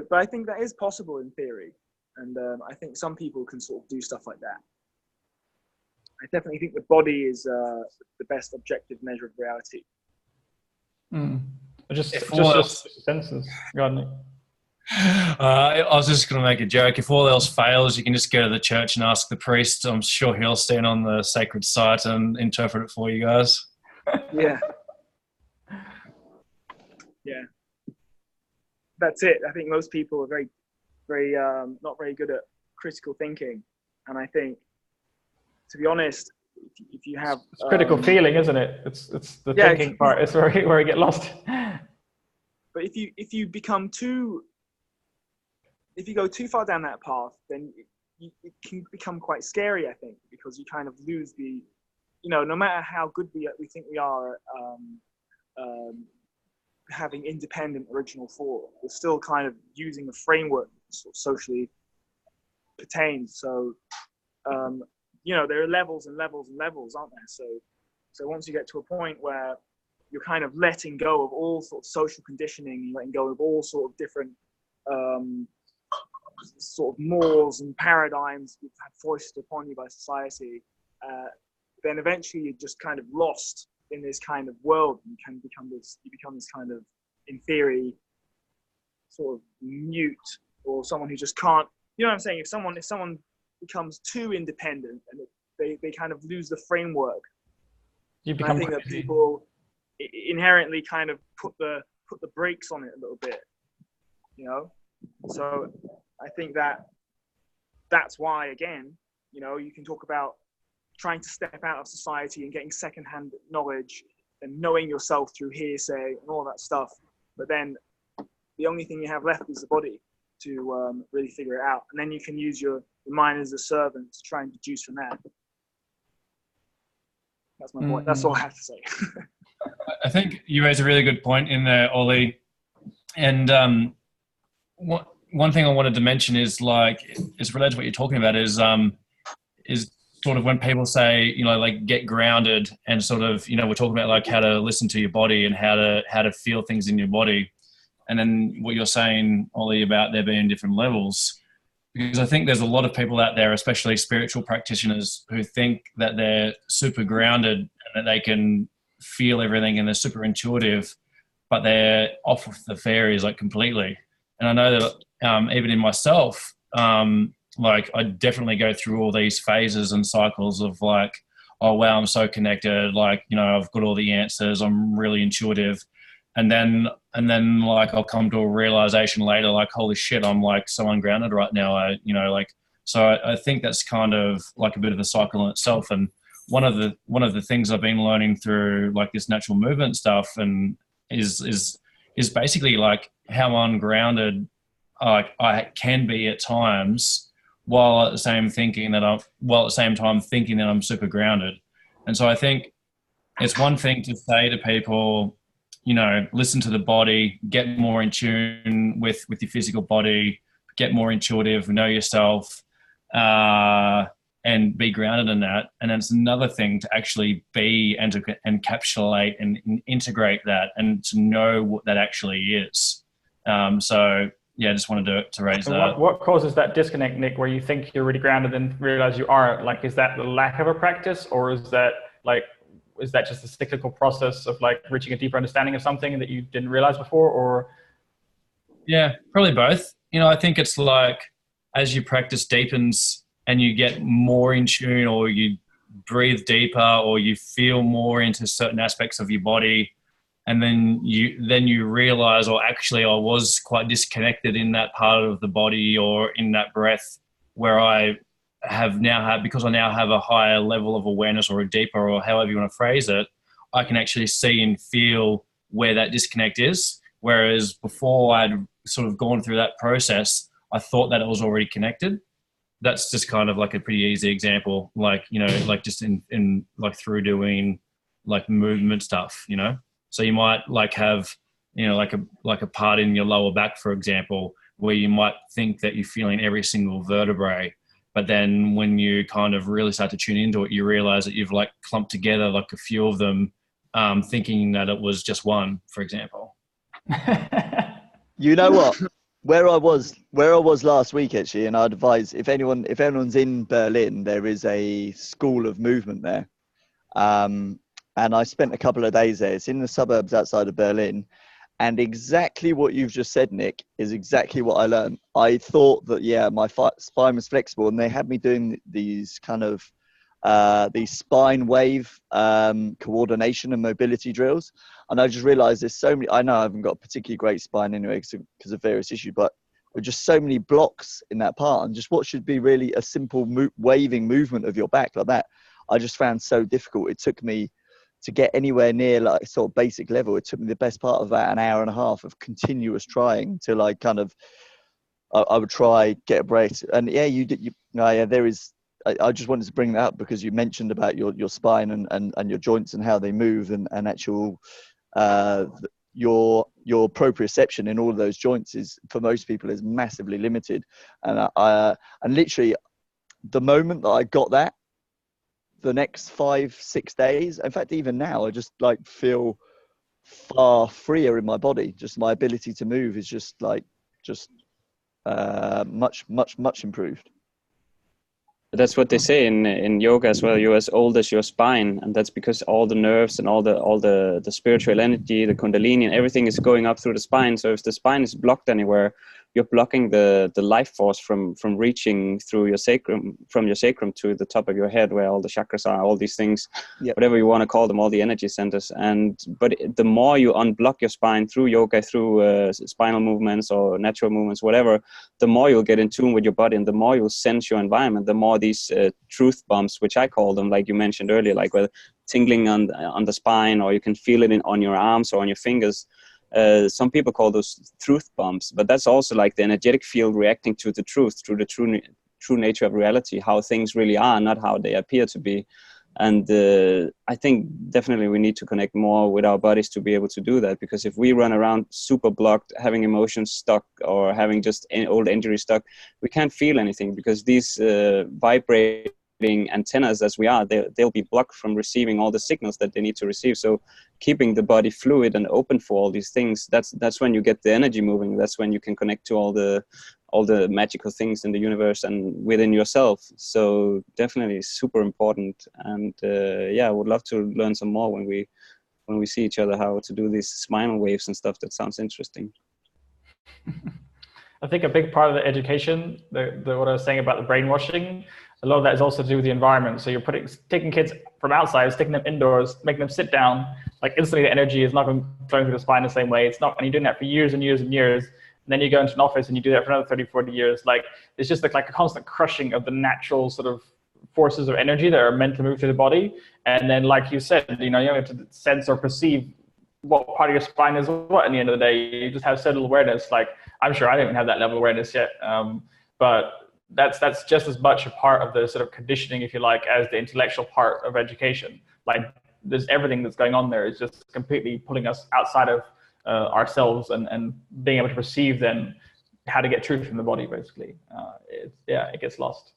but I think that is possible in theory, and I think some people can sort of do stuff like that. I definitely think the body is the best objective measure of reality. Just senses. Go on, Nick. I was just going to make a joke. If all else fails, you can just go to the church and ask the priest. I'm sure he'll stand on the sacred site and interpret it for you guys. Yeah. Yeah. That's it. I think most people are very, very not very good at critical thinking, and I think, to be honest, if you have it's critical feeling, isn't it? It's the thinking part. It's where you get lost. But if you go too far down that path, then it can become quite scary, I think, because you kind of lose the, you know, no matter how good we think we are at having independent original thought, we're still kind of using a framework that sort of socially pertains. So, you know, there are levels and levels and levels, aren't there? So once you get to a point where you're kind of letting go of all sort of social conditioning, you're letting go of all sort of different sort of morals and paradigms you've had foisted upon you by society, then eventually you're just kind of lost in this kind of world, and you become this kind of, in theory, sort of mute, or someone who just can't, you know what I'm saying? If someone becomes too independent and they kind of lose the framework, I think that people inherently kind of put the brakes on it a little bit, you know? So I think that's why, again, you know, you can talk about trying to step out of society and getting secondhand knowledge and knowing yourself through hearsay and all that stuff. But then the only thing you have left is the body to really figure it out. And then you can use your mind as a servant to try and deduce from that. That's my point. That's all I have to say. I think you raised a really good point in there, Ollie. And one thing I wanted to mention is, like, it's related to what you're talking about, is sort of when people say, you know, like, get grounded, and sort of, you know, we're talking about like how to listen to your body and how to feel things in your body. And then what you're saying, Ollie, about there being different levels, because I think there's a lot of people out there, especially spiritual practitioners, who think that they're super grounded and that they can feel everything and they're super intuitive, but they're off with the fairies, like, completely. And I know that even in myself, like, I definitely go through all these phases and cycles of like, oh wow, I'm so connected, like, you know, I've got all the answers, I'm really intuitive. And then like, I'll come to a realization later, like, holy shit, I'm like so ungrounded right now. So I think that's kind of like a bit of a cycle in itself. And one of the things I've been learning through like this natural movement stuff and is basically like how ungrounded I can be at times, while at the same time thinking that I'm super grounded. And so I think it's one thing to say to people, you know, listen to the body, get more in tune with your physical body, get more intuitive, know yourself, and be grounded in that. And then it's another thing to actually be and to encapsulate and integrate that and to know what that actually is. So yeah, I just wanted to raise that. What causes that disconnect, Nick, where you think you're really grounded and realize you aren't? Like, is that the lack of a practice, or is that just a cyclical process of like reaching a deeper understanding of something that you didn't realize before? Or yeah, probably both. You know, I think it's like as you practice deepens and you get more in tune, or you breathe deeper, or you feel more into certain aspects of your body, and then you realize, or actually I was quite disconnected in that part of the body or in that breath, where I have now had, because I now have a higher level of awareness, or a deeper, or however you want to phrase it, I can actually see and feel where that disconnect is. Whereas before I'd sort of gone through that process, I thought that it was already connected. That's just kind of like a pretty easy example, like, you know, like just in like through doing like movement stuff, you know. So you might like have, you know, like a part in your lower back, for example, where you might think that you're feeling every single vertebrae, but then when you kind of really start to tune into it, you realize that you've like clumped together like a few of them, thinking that it was just one, for example. You know what? Where I was last week, actually, and I'd advise if anyone's in Berlin, there is a school of movement there. And I spent a couple of days there. It's in the suburbs outside of Berlin. And exactly what you've just said, Nick, is exactly what I learned. I thought that, yeah, my spine was flexible, and they had me doing these kind of these spine wave coordination and mobility drills. And I just realized there's so many, I know I haven't got a particularly great spine anyway because of various issues, but there are just so many blocks in that part. And just what should be really a simple waving movement of your back like that, I just found so difficult. It took me to get anywhere near like sort of basic level. It took me the best part of about an hour and a half of continuous trying to like kind of, I would try, get a break. And yeah, there is, I just wanted to bring that up because you mentioned about your spine and your joints and how they move and actual, your proprioception in all of those joints is, for most people, is massively limited. And and literally the moment that I got that, the next 5-6 days, in fact, even now, I just like feel far freer in my body. Just my ability to move is just much improved. That's what they say in yoga as well. You're as old as your spine, and that's because all the nerves and all the spiritual energy, the kundalini, and everything is going up through the spine. So if the spine is blocked anywhere, you're blocking the life force from reaching through your sacrum, from your sacrum to the top of your head, where all the chakras are, all these things, yep, whatever you want to call them, all the energy centers. But the more you unblock your spine through yoga, through spinal movements or natural movements, whatever, the more you'll get in tune with your body, and the more you'll sense your environment, the more these truth bumps, which I call them, like you mentioned earlier, like where tingling on the spine, or you can feel it on your arms or on your fingers. Some people call those truth bumps, but that's also like the energetic field reacting to the truth, through the true nature of reality, how things really are, not how they appear to be. And I think definitely we need to connect more with our bodies to be able to do that, because if we run around super blocked, having emotions stuck, or having just old injuries stuck, we can't feel anything, because these vibrating antennas as we are, they'll be blocked from receiving all the signals that they need to receive. So keeping the body fluid and open for all these things, that's when you get the energy moving. That's when you can connect to all the magical things in the universe and within yourself. So definitely super important. And I would love to learn some more when we see each other, how to do these spinal waves and stuff. That sounds interesting. I think a big part of the education, what I was saying about the brainwashing, a lot of that is also to do with the environment. So you're taking kids from outside, sticking them indoors, making them sit down, like instantly the energy is not going flowing through the spine the same way. It's not, and you're doing that for years and years and years. And then you go into an office and you do that for another 30, 40 years. Like, it's just like a constant crushing of the natural sort of forces of energy that are meant to move through the body. And then, like you said, you have to sense or perceive what part of your spine is what. At the end of the day, you just have subtle awareness. Like, I'm sure I don't even have that level of awareness yet. But that's just as much a part of the sort of conditioning, if you like, as the intellectual part of education. Like, there's everything that's going on there is just completely pulling us outside of ourselves and being able to perceive then how to get truth from the body, basically. It gets lost.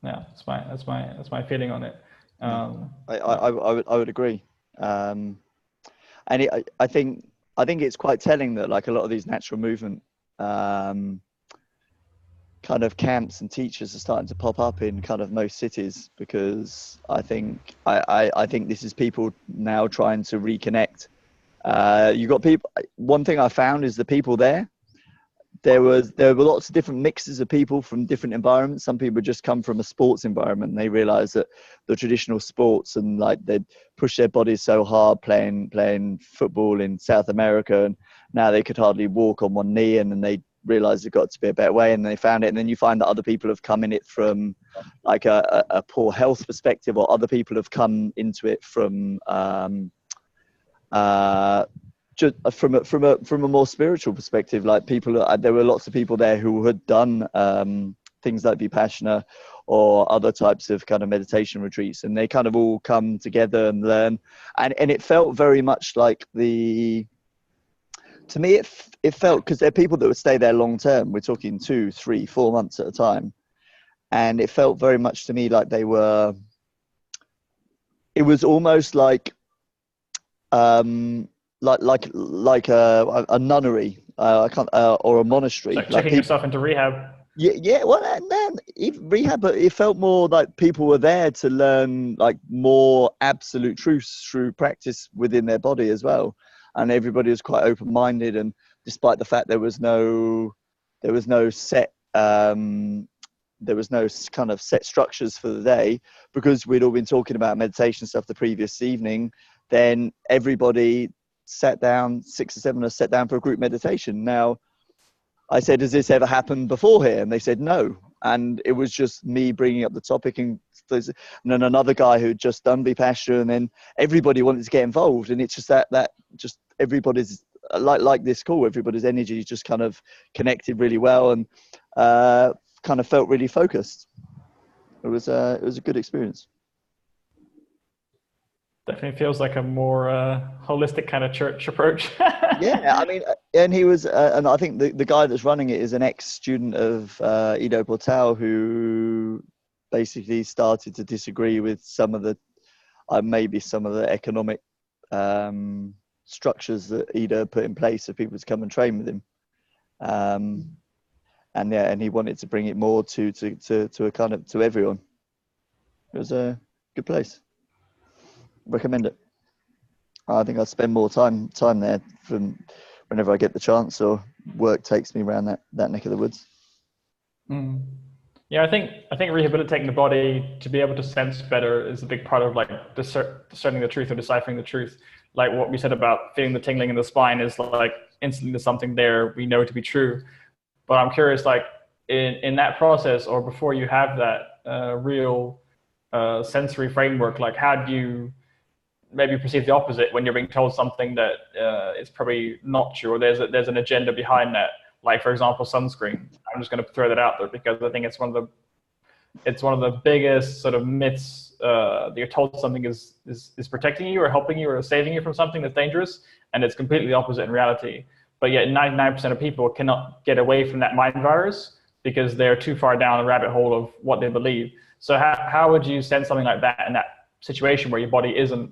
Yeah, that's my feeling on it. I would agree. And I think it's quite telling that like a lot of these natural movement kind of camps and teachers are starting to pop up in kind of most cities, because I think this is people now trying to reconnect. You got people. One thing I found is the people there were lots of different mixes of people from different environments. Some people just come from a sports environment and they realize that the traditional sports, and like they'd push their bodies so hard playing football in South America, and now they could hardly walk on one knee, and then they realized it got to be a better way, and they found it. And then you find that other people have come in it from like a poor health perspective, or other people have come into it from just from a more spiritual perspective. Like there were lots of people there who had done things like Vipassana or other types of kind of meditation retreats, and they kind of all come together and learn. And it felt very much like to me, it felt, because they're people that would stay there long term. We're talking 2, 3, 4 months at a time. And it felt very much to me like it was almost like a nunnery, or a monastery. Like checking yourself into rehab. Yeah. Well, and then even rehab, but it felt more like people were there to learn like more absolute truths through practice within their body as well. And everybody was quite open-minded, and despite the fact there was no set kind of set structures for the day, because we'd all been talking about meditation stuff the previous evening, then everybody sat down, 6 or 7 of us sat down for a group meditation. Now, I said, has this ever happened before here? And they said no. And it was just me bringing up the topic, and then another guy who had just done Vipassana, and then everybody wanted to get involved. And it's just that just everybody's like this call, everybody's energy just kind of connected really well, and kind of felt really focused. It was a good experience. Definitely feels like a more holistic kind of church approach. Yeah, I mean, and he was, and I think the guy that's running it is an ex-student of Ido Portal, who basically started to disagree with some of the economic structures that Ido put in place for people to come and train with him. And he wanted to bring it more to a kind of to everyone. It was a good place. Recommend it. I think I'll spend more time there from whenever I get the chance, or work takes me around that neck of the woods. Yeah, I think rehabilitating the body to be able to sense better is a big part of like discerning the truth or deciphering the truth. Like what we said about feeling the tingling in the spine is like instantly there's something there we know to be true. But I'm curious, like in that process, or before you have that real sensory framework, like how do you maybe perceive the opposite when you're being told something that is probably not true, or there's an agenda behind that? Like, for example, sunscreen. I'm just going to throw that out there because I think it's one of the biggest sort of myths that you're told something is protecting you or helping you or saving you from something that's dangerous, and it's completely the opposite in reality. But yet 99% of people cannot get away from that mind virus because they're too far down the rabbit hole of what they believe. So how would you sense something like that in that situation where your body isn't,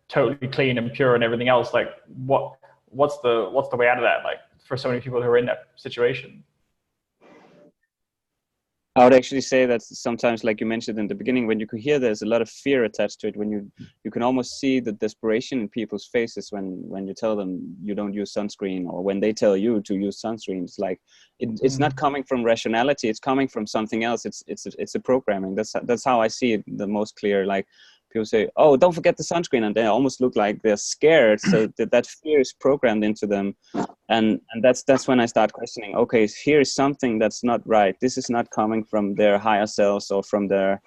totally clean and pure and everything else? Like what's the way out of that, like for so many people who are in that situation? I would actually say that sometimes, like you mentioned in the beginning, when you could hear there's a lot of fear attached to it, when you can almost see the desperation in people's faces when you tell them you don't use sunscreen, or when they tell you to use sunscreen. It's like it's not coming from rationality, it's coming from something else. It's a programming. That's how I see it the most clear. Like people say, oh, don't forget the sunscreen, and they almost look like they're scared. So that fear is programmed into them. And that's when I start questioning, okay, here is something that's not right. This is not coming from their higher selves or from their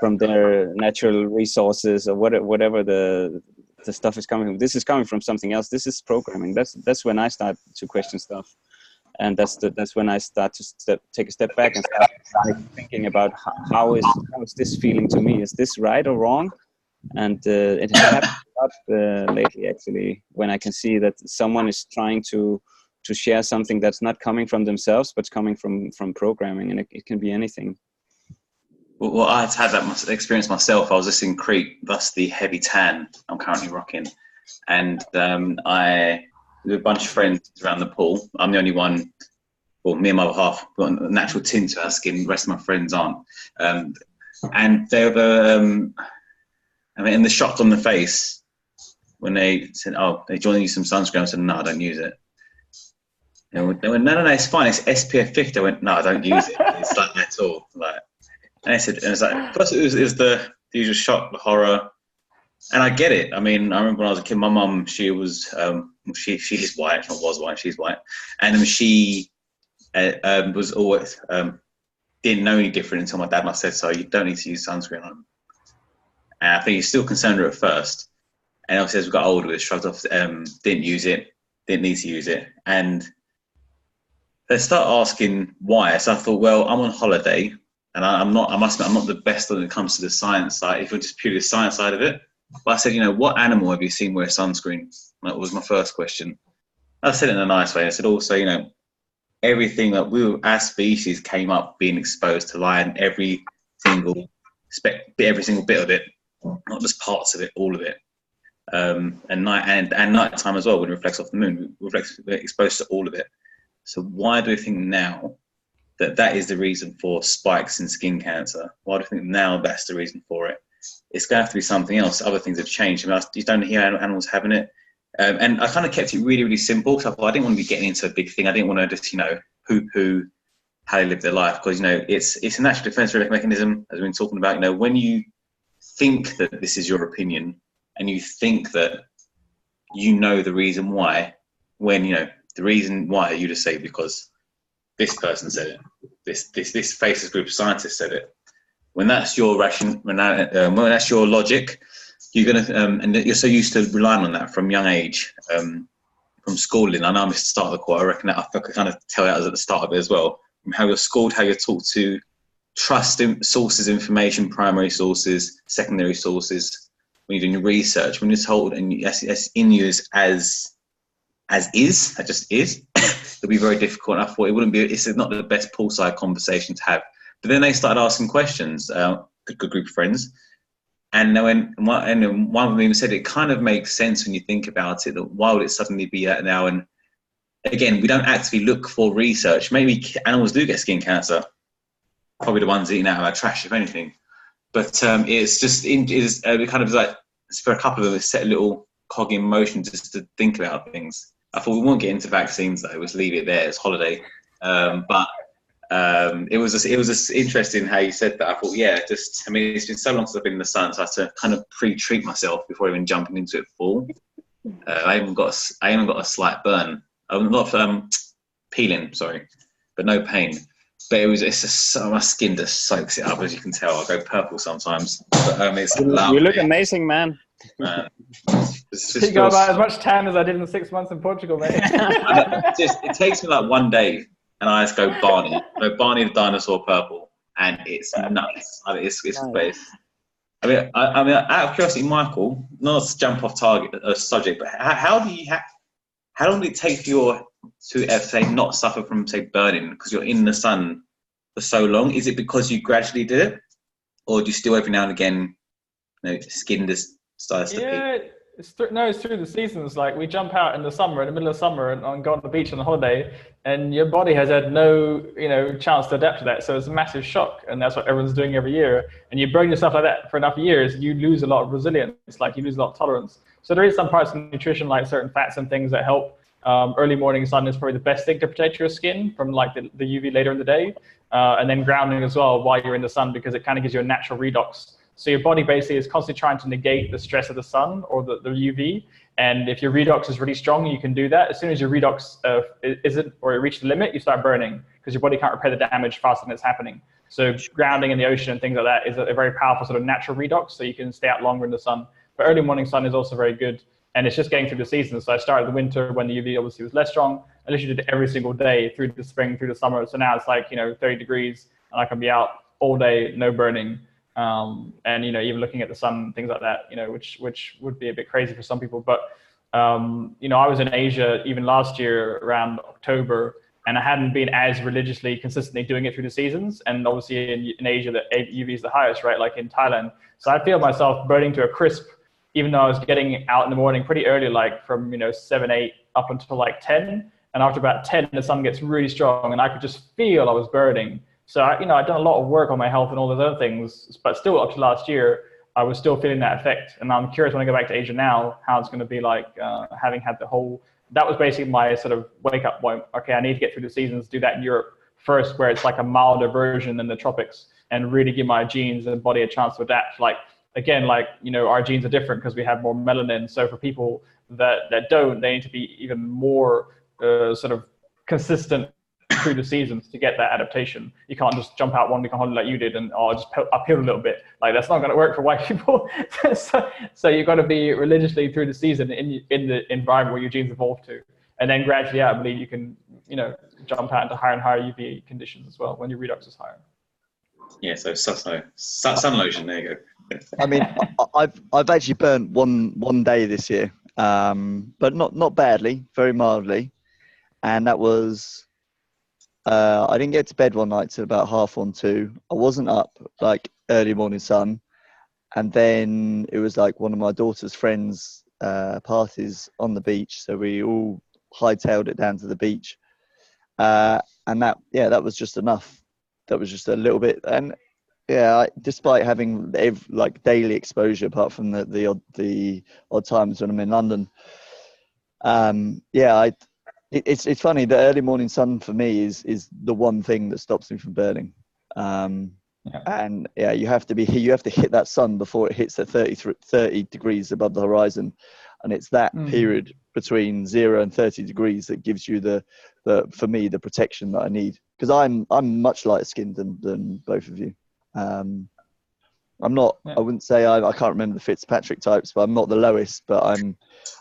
natural resources or whatever the stuff is coming from. This is coming from something else. This is programming. That's when I start to question stuff. And that's when I start to take a step back and start thinking about how is this feeling to me? Is this right or wrong? And it has happened a lot lately, actually, when I can see that someone is trying to share something that's not coming from themselves, but coming from programming, and it can be anything. Well, I had that experience myself. I was just in Crete, thus the heavy tan I'm currently rocking, and I with a bunch of friends around the pool. I'm the only one. Well, me and my other half got a natural tint to our skin. The rest of my friends aren't, and they were. And the shock on the face when they said, "Oh, they joined you some sunscreen." I said, "No, I don't use it." And they went, "No, it's fine. It's SPF 50." I went, "No, I don't use it. It's like at all." Like, and I said, and it's like, plus it was the usual shock, the horror, and I get it. I mean, I remember when I was a kid, my mum, she was, she is white, she was white, she's white, and she was always didn't know any different until my dad must have said, so you don't need to use sunscreen on them. And I think he's still concerned with it at first. And obviously as we got older, we shrugged off, didn't use it, didn't need to use it. And they start asking why. So I thought, well, I'm on holiday and I'm not the best when it comes to the science side, if it's just purely the science side of it. But I said, what animal have you seen wear sunscreen? That was my first question. I said it in a nice way. I said also, everything that our species came up being exposed to light, every single bit of it, not just parts of it, all of it. And nighttime as well, when it reflects off the moon, we're exposed to all of it. So why do we think now that is the reason for spikes in skin cancer? Why do you think now that's the reason for it? It's going to have to be something else. Other things have changed. You don't hear animals having it. And I kind of kept it really, really simple. So I didn't want to be getting into a big thing. I didn't want to just, poo-poo how they live their life. Because, it's a natural defense mechanism, as we've been talking about. When you think that this is your opinion and you think that the reason why, when, the reason why, you just say because this person said it, this faceless group of scientists said it. When that's your when that's your logic, you're gonna and you're so used to relying on that from young age, from schooling. I know I missed the start of the quote. I reckon that I could kind of tell that at the start of it as well. From how you're schooled, how you're taught to trust in sources, information, primary sources, secondary sources. When you're doing your research, when you're told and it's in you as is, that just is, it'll be very difficult. And I thought it's not the best poolside conversation to have. But then they started asking questions, good group of friends. And one of them even said, it kind of makes sense when you think about it, that why would it suddenly be that now? And again, we don't actively look for research. Maybe animals do get skin cancer, probably the ones eating out of our trash, if anything. But it's just, we kind of like, for a couple of them, it set a little cog in motion just to think about things. I thought we won't get into vaccines though, let's leave it there, it's holiday. But it was just interesting how you said that. I thought, it's been so long since I've been in the sun, so I had to kind of pre-treat myself before even jumping into it full. I even got a slight burn. Not peeling, sorry, but no pain. But it's just so, my skin just soaks it up, as you can tell. I go purple sometimes. But it's lovely. You look amazing, man. You got about as much tan as I did in 6 months in Portugal, mate. It takes me like one day, and I just go Barney the dinosaur purple, and it's nuts. It's nice. I mean, out of curiosity, Michael, not to jump off subject, but how long did it take for to say not suffer from say burning because you're in the sun for so long? Is it because you gradually did it, or do you still every now and again, skin just starts to peak? It's through the seasons. Like we jump out in the middle of summer, and go on the beach on a holiday, and your body has had no, chance to adapt to that. So it's a massive shock, and that's what everyone's doing every year. And you burn yourself like that for enough years, you lose a lot of resilience. Like you lose a lot of tolerance. So there is some parts of nutrition, like certain fats and things that help. Early morning sun is probably the best thing to protect your skin from like the UV later in the day, and then grounding as well while you're in the sun, because it kind of gives you a natural redox. So your body basically is constantly trying to negate the stress of the sun or the UV. And if your redox is really strong, you can do that. As soon as your redox isn't, or you reach the limit, you start burning because your body can't repair the damage faster than it's happening. So grounding in the ocean and things like that is a very powerful sort of natural redox, so you can stay out longer in the sun. But early morning sun is also very good. And it's just getting through the season. So I started the winter when the UV obviously was less strong. I literally did it every single day through the spring, through the summer. So now it's like, 30 degrees and I can be out all day, no burning. And, even looking at the sun, things like that, which would be a bit crazy for some people. But, I was in Asia even last year around October, and I hadn't been as religiously, consistently doing it through the seasons. And obviously in Asia, the UV is the highest, right? Like in Thailand. So I feel myself burning to a crisp, even though I was getting out in the morning pretty early, like from, 7, 8 up until like 10. And after about 10, the sun gets really strong and I could just feel I was burning. So, I'd done a lot of work on my health and all those other things, but still up to last year, I was still feeling that effect. And I'm curious when I go back to Asia now, how it's going to be like having had that was basically my sort of wake up point. Okay, I need to get through the seasons, do that in Europe first, where it's like a milder version than the tropics, and really give my genes and body a chance to adapt. Like, again, our genes are different because we have more melanin. So for people that don't, they need to be even more sort of consistent through the seasons to get that adaptation. You can't just jump out one week on holiday like you did and just uphill a little bit. Like that's not going to work for white people. so you've got to be religiously through the season in the environment where your genes evolve to, and then gradually, I believe you can jump out into higher and higher UV conditions as well when your redox is higher. Yeah, so sun lotion. There you go. I mean, I've actually burnt one day this year, but not badly, very mildly, and that was I didn't get to bed one night till about 1:30. I wasn't up like early morning sun, and then it was like one of my daughter's friends' parties on the beach, so we all hightailed it down to the beach, and that was just enough. That was just a little bit, and despite having like daily exposure, apart from the odd times when I'm in London, it's funny. The early morning sun for me is the one thing that stops me from burning, and you have to hit that sun before it hits the 30 degrees above the horizon, and it's that period between 0 and 30 degrees that gives you for me the protection that I need, because I'm much lighter skinned than both of you. I'm not. I wouldn't say I can't remember the Fitzpatrick types, but I'm not the lowest. But I'm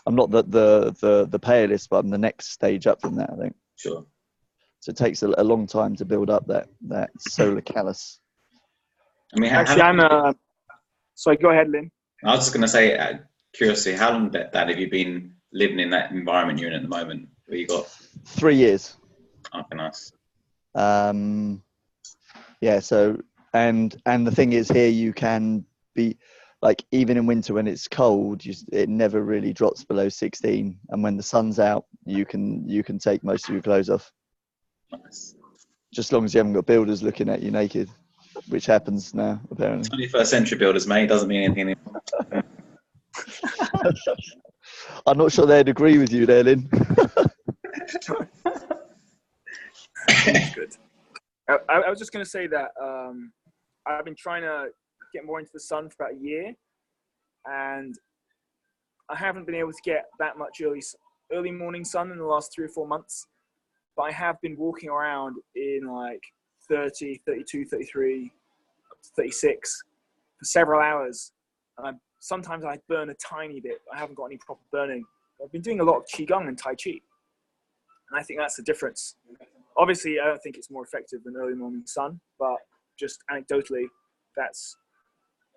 not the palest, but I'm the next stage up from that, I think. Sure. So it takes a long time to build up that solar callus. I mean, actually, sorry, go ahead, Lynn. I was just going to say, curiously, how long, Dad, have you been living in that environment you're in at the moment? Where you got 3 years. Okay, nice. So and the thing is, here you can be like, even in winter when it's cold, it never really drops below 16, and when the sun's out, you can take most of your clothes off. Nice. Just as long as you haven't got builders looking at you naked, which happens now apparently. 21st century builders, mate, doesn't mean anything anymore. I'm not sure they'd agree with you there, Lynn. That's good. I was just going to say that I've been trying to get more into the sun for about a year, and I haven't been able to get that much early morning sun in the last 3 or 4 months, but I have been walking around in like 30, 32, 33, up to 36 for several hours. And sometimes I burn a tiny bit, but I haven't got any proper burning. I've been doing a lot of Qigong and Tai Chi, and I think that's the difference. Obviously, I don't think it's more effective than early morning sun, but just anecdotally, that's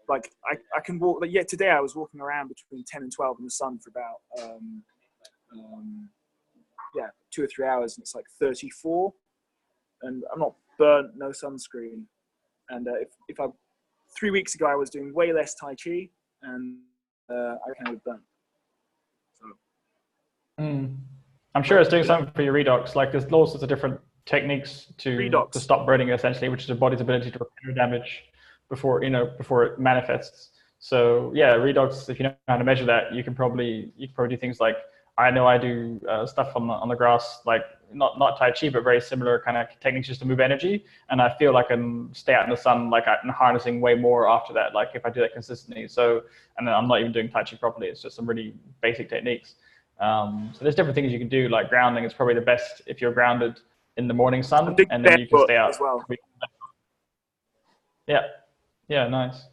like, I can walk. Like, today I was walking around between 10 and 12 in the sun for about 2 or 3 hours, and it's like 34, and I'm not burnt, no sunscreen. And if 3 weeks ago I was doing way less Tai Chi, and I kind of burnt. So. I'm sure it's doing something for your redox. Like there's all sorts of different techniques to stop burning, essentially, which is your body's ability to repair damage before it manifests. So yeah, redox, if you know how to measure that, you can probably do things like, I know I do stuff on the grass, like not Tai Chi, but very similar kind of techniques just to move energy. And I feel like I can stay out in the sun, like I'm harnessing way more after that, like if I do that consistently. So, and I'm not even doing Tai Chi properly. It's just some really basic techniques. So there's different things you can do, like grounding is probably the best if you're grounded in the morning sun, and then you can stay out as well. Yeah, nice.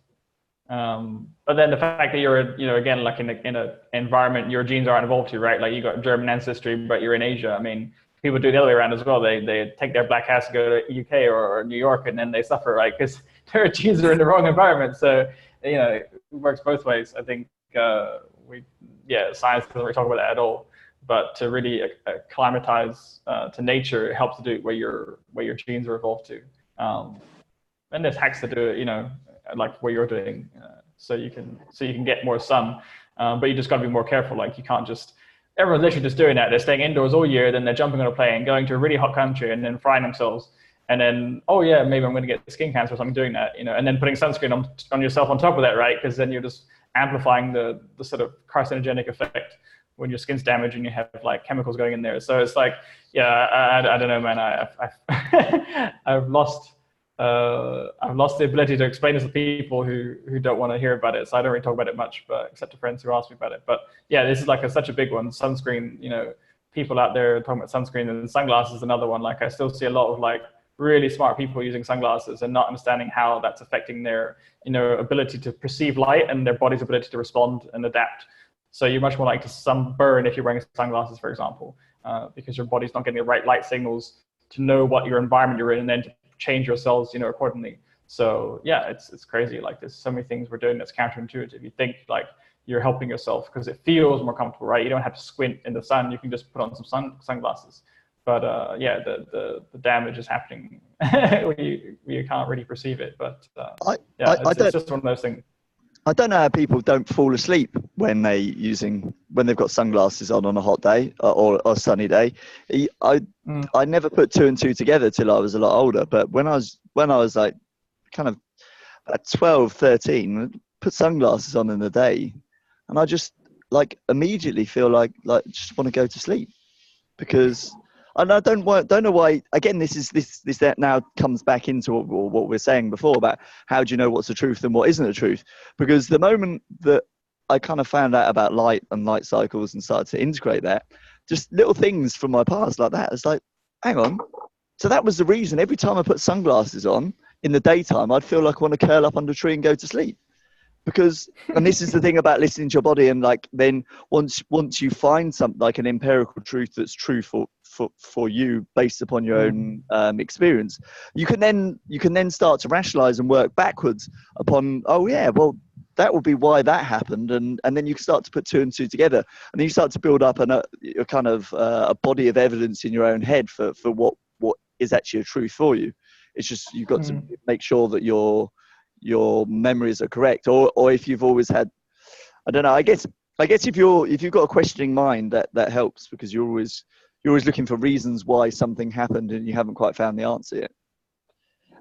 But then the fact that you're, again, like in an environment your genes aren't evolved to, right? Like you got German ancestry, but you're in Asia. I mean, people do the other way around as well. They take their black ass, go to UK or New York, and then they suffer, right? Because their genes are in the wrong environment. So, it works both ways. I think science doesn't really talk about that at all. But to really acclimatize to nature, it helps to do it where your genes are evolved to. And there's hacks to do it, like what you're doing, so you can get more sun. But you just got to be more careful. Like you can't just, everyone's literally just doing that. They're staying indoors all year, then they're jumping on a plane, going to a really hot country, and then frying themselves. And then, maybe I'm going to get skin cancer, so I'm doing that, and then putting sunscreen on yourself on top of that, right? Because then you're just amplifying the sort of carcinogenic effect when your skin's damaged and you have like chemicals going in there. So it's like, I don't know, man. I've lost the ability to explain this to people who don't want to hear about it. So I don't really talk about it much, but except to friends who ask me about it. But yeah, this is like such a big one. Sunscreen, people out there talking about sunscreen, and sunglasses is another one. Like I still see a lot of like really smart people using sunglasses and not understanding how that's affecting their, you know, ability to perceive light and their body's ability to respond and adapt. So you're much more likely to sunburn if you're wearing sunglasses, for example, because your body's not getting the right light signals to know what your environment you're in and then to change your cells, you know, accordingly. So yeah, it's crazy. Like there's so many things we're doing that's counterintuitive. You think like you're helping yourself because it feels more comfortable, right? You don't have to squint in the sun. You can just put on some sunglasses. But yeah, the damage is happening. we can't really perceive it. But yeah, it's just one of those things. I don't know how people don't fall asleep when they've got sunglasses on a hot day or a sunny day. I never put two and two together till I was a lot older. But when I was like kind of at 12, 13, put sunglasses on in the day, and I just like immediately feel like just want to go to sleep, because and I don't know why. Again, that now comes back into what we're saying before about how do you know what's the truth and what isn't the truth? Because the moment that I kind of found out about light and light cycles and started to integrate that, just little things from my past like that, it's like, hang on. So that was the reason every time I put sunglasses on in the daytime, I'd feel like I want to curl up under a tree and go to sleep. Because, and this is the thing about listening to your body, and like then once you find something like an empirical truth that's true for you based upon your own experience, you can then start to rationalize and work backwards upon, oh yeah, well that will be why that happened, and then you start to put two and two together, and then you start to build up a kind of a body of evidence in your own head for what is actually a truth for you. It's just you've got to make sure that your memories are correct, or if you've always had, I don't know, I guess if you've got a questioning mind, that helps, because you're always looking for reasons why something happened and you haven't quite found the answer yet.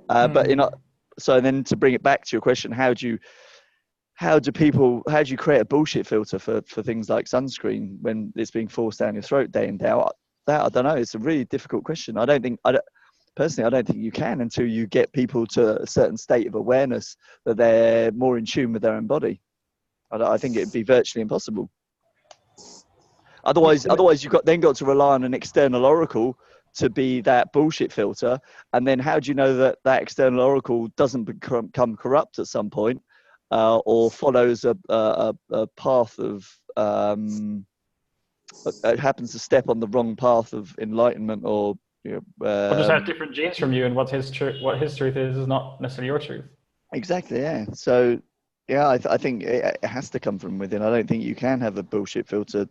But so then to bring it back to your question, how do you create a bullshit filter for things like sunscreen when it's being forced down your throat day in day out? That I don't know. It's a really difficult question. Personally, I don't think you can until you get people to a certain state of awareness that they're more in tune with their own body. I think it'd be virtually impossible. Otherwise you've got to rely on an external oracle to be that bullshit filter. And then how do you know that external oracle doesn't become corrupt at some point, or follows a path of, it happens to step on the wrong path of enlightenment, or or just have different genes from you, and what his truth is not necessarily your truth. Exactly. Yeah. So yeah, I think it has to come from within. I don't think you can have a bullshit filter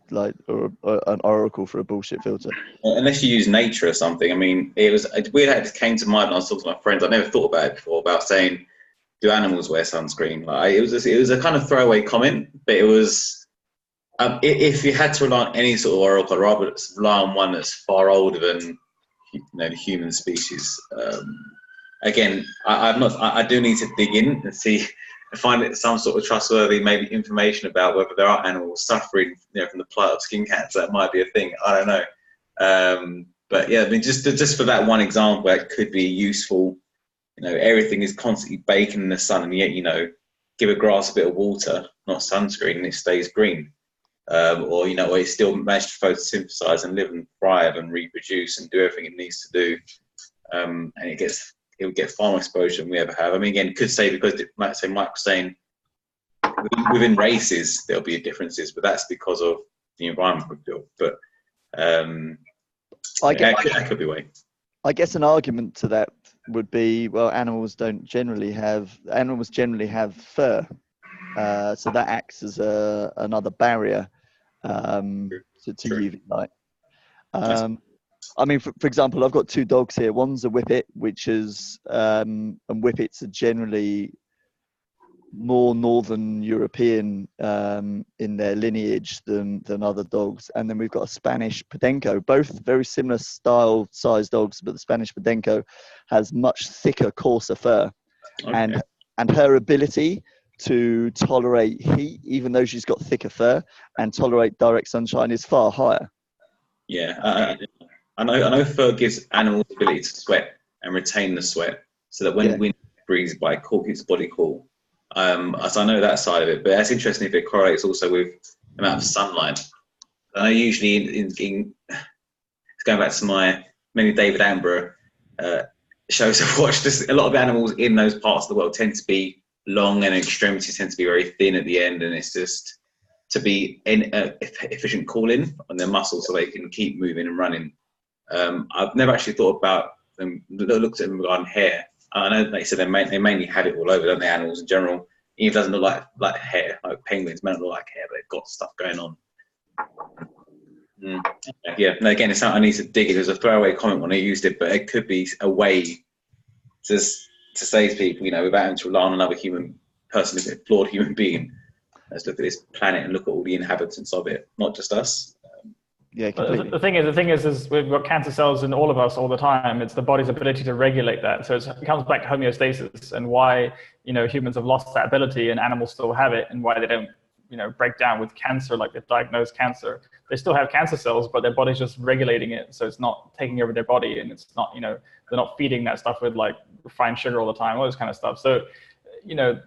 or an oracle for a bullshit filter, unless you use nature or something. I mean, it was weird how it came to mind when I was talking to my friends. I never thought about it before, about saying, do animals wear sunscreen? Like it was a kind of throwaway comment, but it was. If you had to rely on any sort of oracle, I'd rather rely on one that's far older than the human species. Again, I do need to dig in and see, find it some sort of trustworthy maybe information about whether there are animals suffering from the plight of skin cancer. That might be a thing. I don't know. But yeah, I mean, just for that one example, it could be useful. Everything is constantly baking in the sun, and yet give a grass a bit of water, not sunscreen, and it stays green. Or it still managed to photosynthesize and live and thrive and reproduce and do everything it needs to do, and it will get far more exposure than we ever have. I mean, again, could say because Mike was saying within races there'll be differences, but that's because of the environment we've built. But that could be way. I guess an argument to that would be, well, animals generally have fur, so that acts as another barrier to UV light. I mean, for example, I've got two dogs here. One's a Whippet, and Whippets are generally more Northern European in their lineage than other dogs. And then we've got a Spanish Podenco, both very similar size dogs, but the Spanish Podenco has much thicker, coarser fur. Okay. And her ability to tolerate heat, even though she's got thicker fur, and tolerate direct sunshine is far higher. Yeah, I know fur gives animals the ability to sweat and retain the sweat, so that when wind breathes by, it keeps the body cool. So I know that side of it, but that's interesting if it correlates also with the amount of sunlight. I know usually in going back to my many David Attenborough shows I've watched, just a lot of animals in those parts of the world tend to be long and extremities tend to be very thin at the end, and it's just to be in efficient cooling on their muscles so they can keep moving and running. I've never actually thought about them, looked at them regarding hair. I know they said they mainly have it all over, don't they, animals in general. It doesn't look like hair, like penguins may not look like hair, but they've got stuff going on. Yeah, no, again, it's something I need to dig. It was a throwaway comment when I used it, but it could be a way to say to people, you know, without having to rely on another human person, a flawed human being. Let's look at this planet and look at all the inhabitants of it, not just us. Yeah, completely. The thing is we've got cancer cells in all of us all the time. It's the body's ability to regulate that. So it comes back to homeostasis and why, you know, humans have lost that ability and animals still have it, and why they don't, you know, break down with cancer, like they've diagnosed cancer. They still have cancer cells, but their body's just regulating it. So it's not taking over their body, and it's not, you know, they're not feeding that stuff with like refined sugar all the time, all this kind of stuff. So, you know,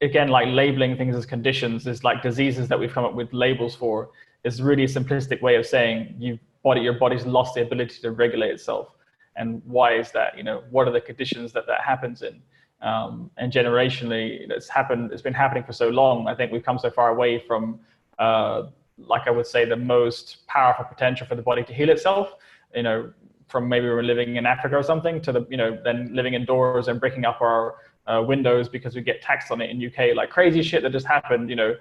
again, like labeling things as conditions is like diseases that we've come up with labels for. Is really a simplistic way of saying your body's lost the ability to regulate itself. And why is that? You know, what are the conditions that happens in? And generationally, it's been happening for so long. I think we've come so far away from, like I would say, the most powerful potential for the body to heal itself, you know, from maybe we're living in Africa or something to the, you know, then living indoors and breaking up our windows because we get taxed on it in UK, like crazy shit that just happened, you know,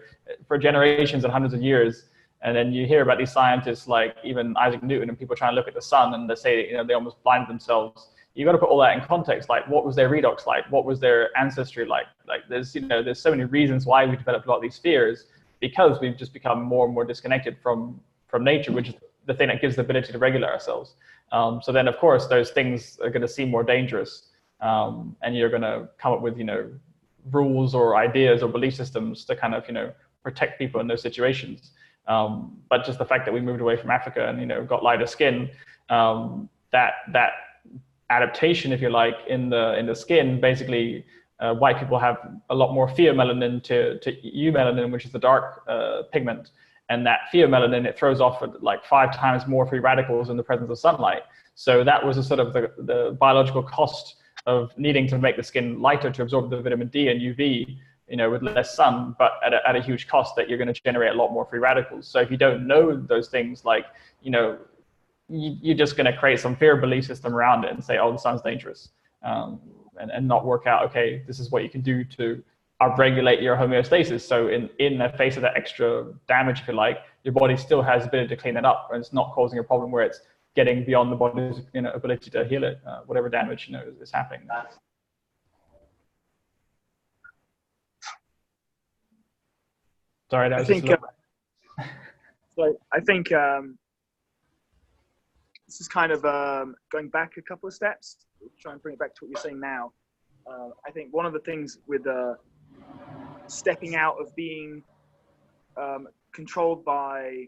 for generations and hundreds of years. And then you hear about these scientists like even Isaac Newton and people trying to look at the sun and they say, you know, they almost blinded themselves. You got to put all that in context. Like, what was their redox like? What was their ancestry like? Like, there's, you know, there's so many reasons why we developed a lot of these fears, because we've just become more and more disconnected from nature, which is the thing that gives the ability to regulate ourselves. So then, of course, those things are going to seem more dangerous, and you're going to come up with, you know, rules or ideas or belief systems to kind of, you know, protect people in those situations. But just the fact that we moved away from Africa and, you know, got lighter skin, that adaptation, if you like, in the skin, basically, white people have a lot more pheomelanin to eumelanin, which is the dark pigment, and that pheomelanin, it throws off like 5 times more free radicals in the presence of sunlight. So that was a sort of the biological cost of needing to make the skin lighter to absorb the vitamin D and UV, you know, with less sun, but at a huge cost that you're going to generate a lot more free radicals. So if you don't know those things, like, you know, you're just going to create some fear belief system around it and say, oh, the sun's dangerous, and not work out, okay, this is what you can do to upregulate your homeostasis. So in the face of that extra damage, if you like, your body still has the ability to clean it up, and it's not causing a problem where it's getting beyond the body's, you know, ability to heal it, whatever damage, you know, is happening. Sorry, that was I think this is kind of going back a couple of steps, try and bring it back to what you're saying now. I think one of the things with stepping out of being controlled by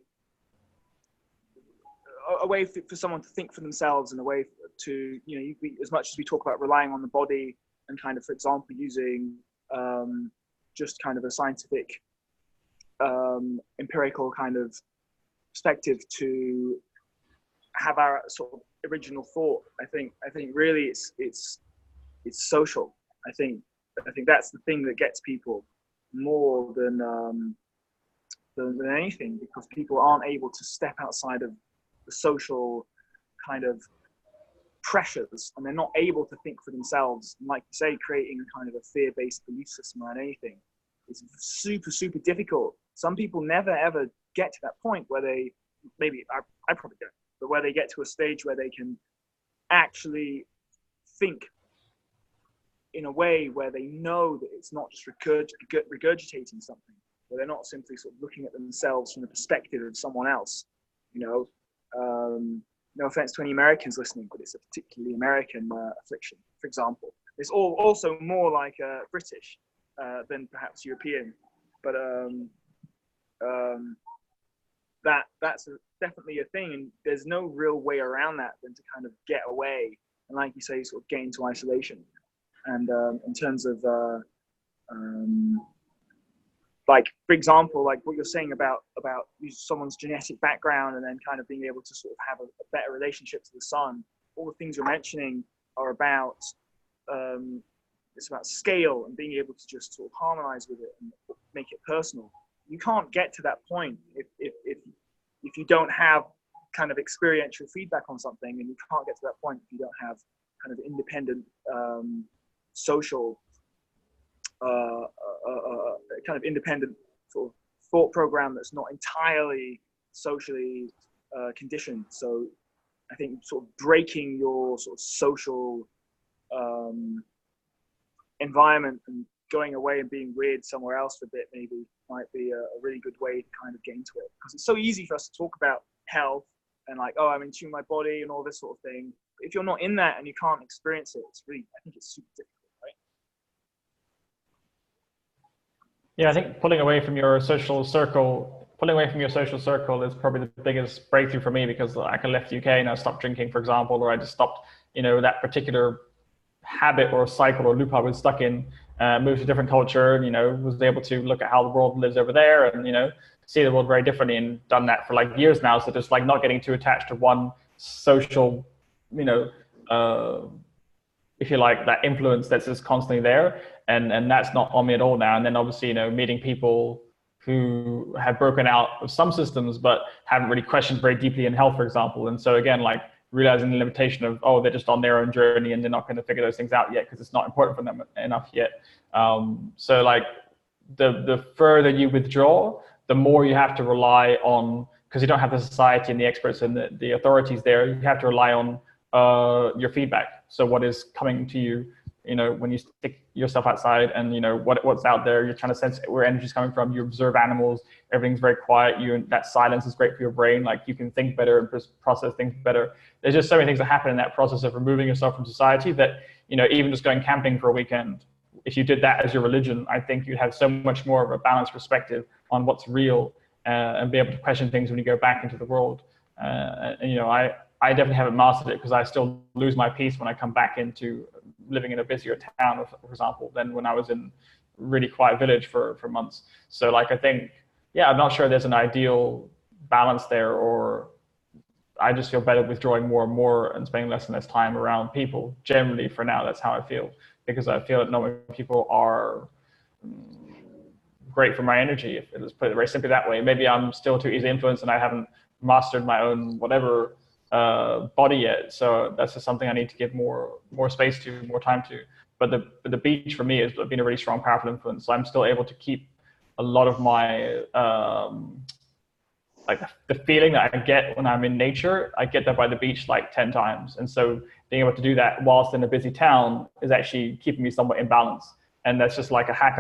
a way for someone to think for themselves, and a way to, you know, as much as we talk about relying on the body and kind of, for example, using just kind of a scientific empirical kind of perspective to have our sort of original thought. I think really it's social. I think that's the thing that gets people more than anything, because people aren't able to step outside of the social kind of pressures, and they're not able to think for themselves. And like you say, creating kind of a fear-based belief system around anything is super, super difficult. Some people never ever get to that point where they, maybe I probably don't, but where they get to a stage where they can actually think in a way where they know that it's not just regurgitating something, where they're not simply sort of looking at themselves from the perspective of someone else. You know, no offense to any Americans listening, but it's a particularly American affliction, for example. It's also more like British than perhaps European, but that's definitely a thing, and there's no real way around that than to kind of get away and, like you say, sort of get into isolation. And in terms of like, for example, like what you're saying about someone's genetic background and then kind of being able to sort of have a better relationship to the sun. All the things you're mentioning are about it's about scale and being able to just sort of harmonize with it and make it personal. You can't get to that point if you don't have kind of experiential feedback on something, and you can't get to that point if you don't have kind of independent social kind of independent sort of thought program that's not entirely socially conditioned. So I think sort of breaking your sort of social environment and going away and being weird somewhere else for a bit maybe might be a really good way to kind of get into it, because it's so easy for us to talk about health and like, oh, I'm in tune with my body and all this sort of thing. But if you're not in that and you can't experience it, it's really, I think it's super difficult, right? Yeah, I think pulling away from your social circle is probably the biggest breakthrough for me, because like I left the UK and I stopped drinking, for example, or I just stopped, that particular habit or cycle or loop I was stuck in, moved to a different culture, and, was able to look at how the world lives over there and, see the world very differently, and done that for like years now. So just like not getting too attached to one social, if you like, that influence that's just constantly there. And that's not on me at all now. And then obviously, meeting people who have broken out of some systems, but haven't really questioned very deeply in health, for example. And so again, like realizing the limitation of, oh, they're just on their own journey and they're not going to figure those things out yet because it's not important for them enough yet. So like the further you withdraw, the more you have to rely on, because you don't have the society and the experts and the authorities there, you have to rely on your feedback. So what is coming to you, when you stick yourself outside and, what's out there, you're trying to sense where energy is coming from. You observe animals, everything's very quiet. That silence is great for your brain. Like you can think better and process things better. There's just so many things that happen in that process of removing yourself from society that, even just going camping for a weekend, if you did that as your religion, I think you'd have so much more of a balanced perspective on what's real and be able to question things when you go back into the world. I definitely haven't mastered it, because I still lose my peace when I come back into living in a busier town, for example, than when I was in a really quiet village for months. So like, I think, I'm not sure there's an ideal balance there, or I just feel better withdrawing more and more and spending less and less time around people. Generally, for now, that's how I feel, because I feel that knowing people are great for my energy, if let's put it very simply that way. Maybe I'm still too easily influenced and I haven't mastered my own whatever body yet. So that's just something I need to give more space to, more time to. But the beach for me has been a really strong, powerful influence. So I'm still able to keep a lot of my like the feeling that I get when I'm in nature. I get that by the beach like 10 times. And so being able to do that whilst in a busy town is actually keeping me somewhat in balance. And that's just like a hack.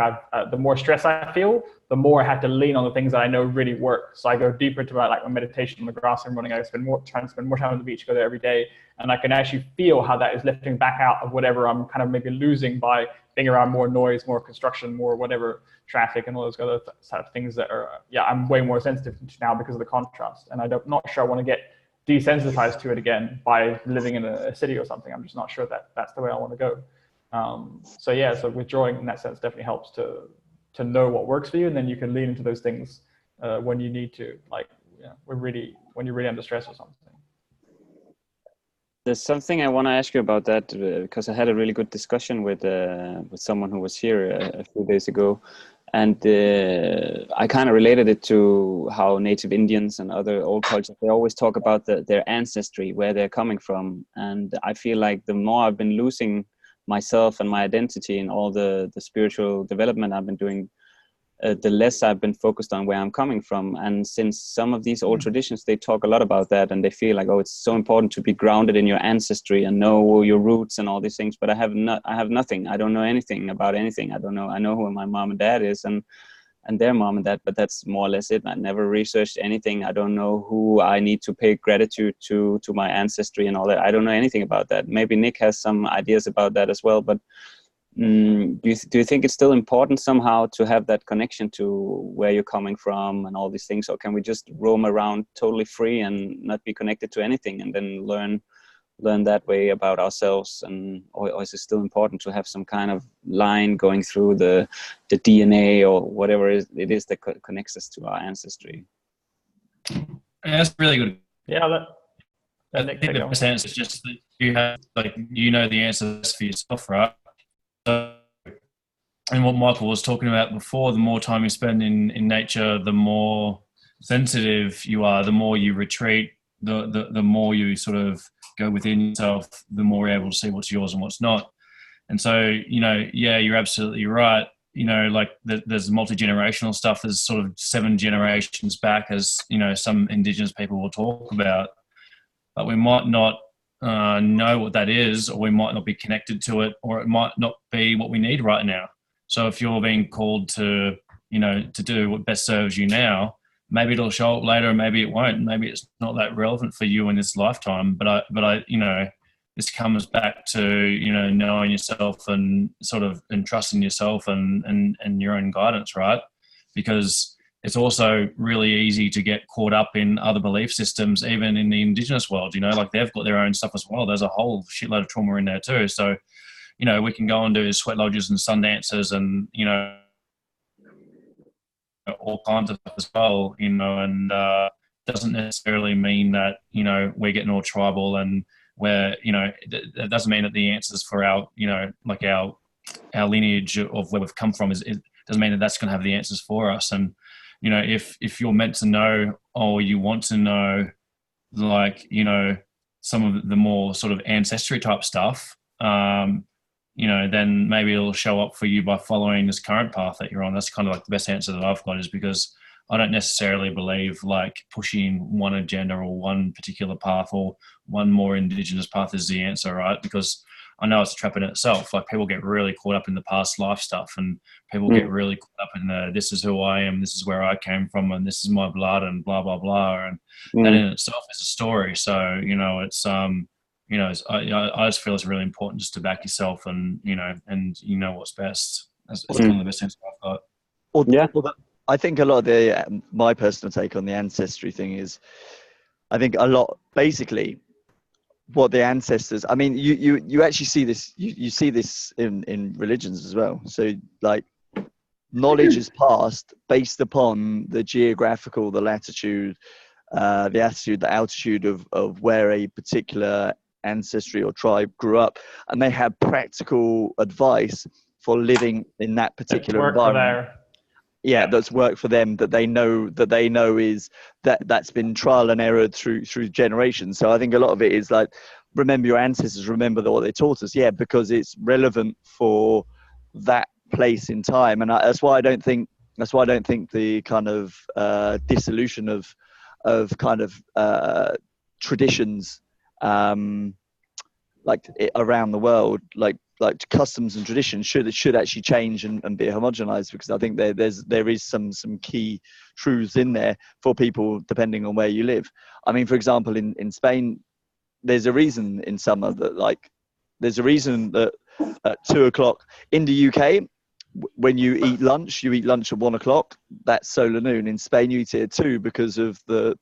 The more stress I feel, the more I have to lean on the things that I know really work. So I go deeper into my meditation on the grass and running. I trying to spend more time on the beach, go there every day. And I can actually feel how that is lifting back out of whatever I'm kind of maybe losing by being around more noise, more construction, more whatever, traffic and all those other sort of things that are, I'm way more sensitive to now because of the contrast. And I'm not sure I want to get desensitized to it again by living in a city or something. I'm just not sure that that's the way I want to go. So withdrawing in that sense definitely helps to know what works for you, and then you can lean into those things when you need to, like when you're really under stress or something. There's something I want to ask you about that, because I had a really good discussion with someone who was here a few days ago, and I kind of related it to how Native Indians and other old cultures, they always talk about their ancestry, where they're coming from. And I feel like the more I've been losing myself and my identity and all the spiritual development I've been doing, the less I've been focused on where I'm coming from. And since some of these old traditions, they talk a lot about that, and they feel like, oh, it's so important to be grounded in your ancestry and know your roots and all these things. But I have nothing. I don't know anything about anything. I know who my mom and dad is and their mom and dad, but that's more or less it. I never researched anything. I don't know who I need to pay gratitude to my ancestry and all that. I don't know anything about that. Maybe Nick has some ideas about that as well, but do you think it's still important somehow to have that connection to where you're coming from and all these things? Or can we just roam around totally free and not be connected to anything and then learn learn that way about ourselves, or is it still important to have some kind of line going through the DNA or whatever it is that connects us to our ancestry? Yeah, that's really good. Yeah, I think the best answer is just that you have, like, you know, the answers for yourself, right? So, and what Michael was talking about before, the more time you spend in nature, the more sensitive you are, the more you retreat, the more you sort of go within yourself, the more you're able to see what's yours and what's not. And so, you know, yeah, you're absolutely right. You know, like there's multi-generational stuff. There's sort of 7 generations back, as, you know, some Indigenous people will talk about. But we might not know what that is, or we might not be connected to it, or it might not be what we need right now. So if you're being called to, you know, to do what best serves you now, maybe it'll show up later, and maybe it won't. Maybe it's not that relevant for you in this lifetime. But I, you know, this comes back to, you know, knowing yourself and sort of and trusting yourself and your own guidance, right? Because it's also really easy to get caught up in other belief systems, even in the Indigenous world. You know, like they've got their own stuff as well. There's a whole shitload of trauma in there too. So, you know, we can go and do sweat lodges and sun dances and, you know, all kinds of stuff as well, you know, and doesn't necessarily mean that, you know, we're getting all tribal and we're, you know, that doesn't mean that the answers for our, you know, like our lineage of where we've come from it doesn't mean that that's going to have the answers for us. And, you know, if you're meant to know, or you want to know, like, you know, some of the more sort of ancestry type stuff, you know, then maybe it'll show up for you by following this current path that you're on. That's kind of like the best answer that I've got, is because I don't necessarily believe like pushing one agenda or one particular path or one more Indigenous path is the answer, right? Because I know it's a trap in itself. Like, people get really caught up in the past life stuff, and people get really caught up in the, this is who I am, this is where I came from, and this is my blood, and blah, blah, blah. And that in itself is a story. So, you know, it's, you know, I just feel it's really important just to back yourself and, you know what's best. That's one of the best things I've got. I think a lot of the, my personal take on the ancestry thing is, I think a lot, basically, what the ancestors, I mean, you actually see this, you see this in religions as well. So, like, knowledge is passed based upon the geographical, the latitude, the attitude, the altitude of where a particular ancestry or tribe grew up, and they have practical advice for living in that particular environment. Yeah, that's worked for them, that they know is that's been trial and error through generations. So I think a lot of it is like, remember your ancestors, remember what they taught us. Yeah, because it's relevant for that place in time, and that's why I don't think the kind of dissolution of kind of traditions like around the world, like customs and traditions should actually change and be homogenized, because I think there is some key truths in there for people depending on where you live. I mean, for example, in Spain, there's a reason in summer that there's a reason that at 2:00 in the UK, when you eat lunch at 1:00. That's solar noon. In Spain, you eat it at 2 because of the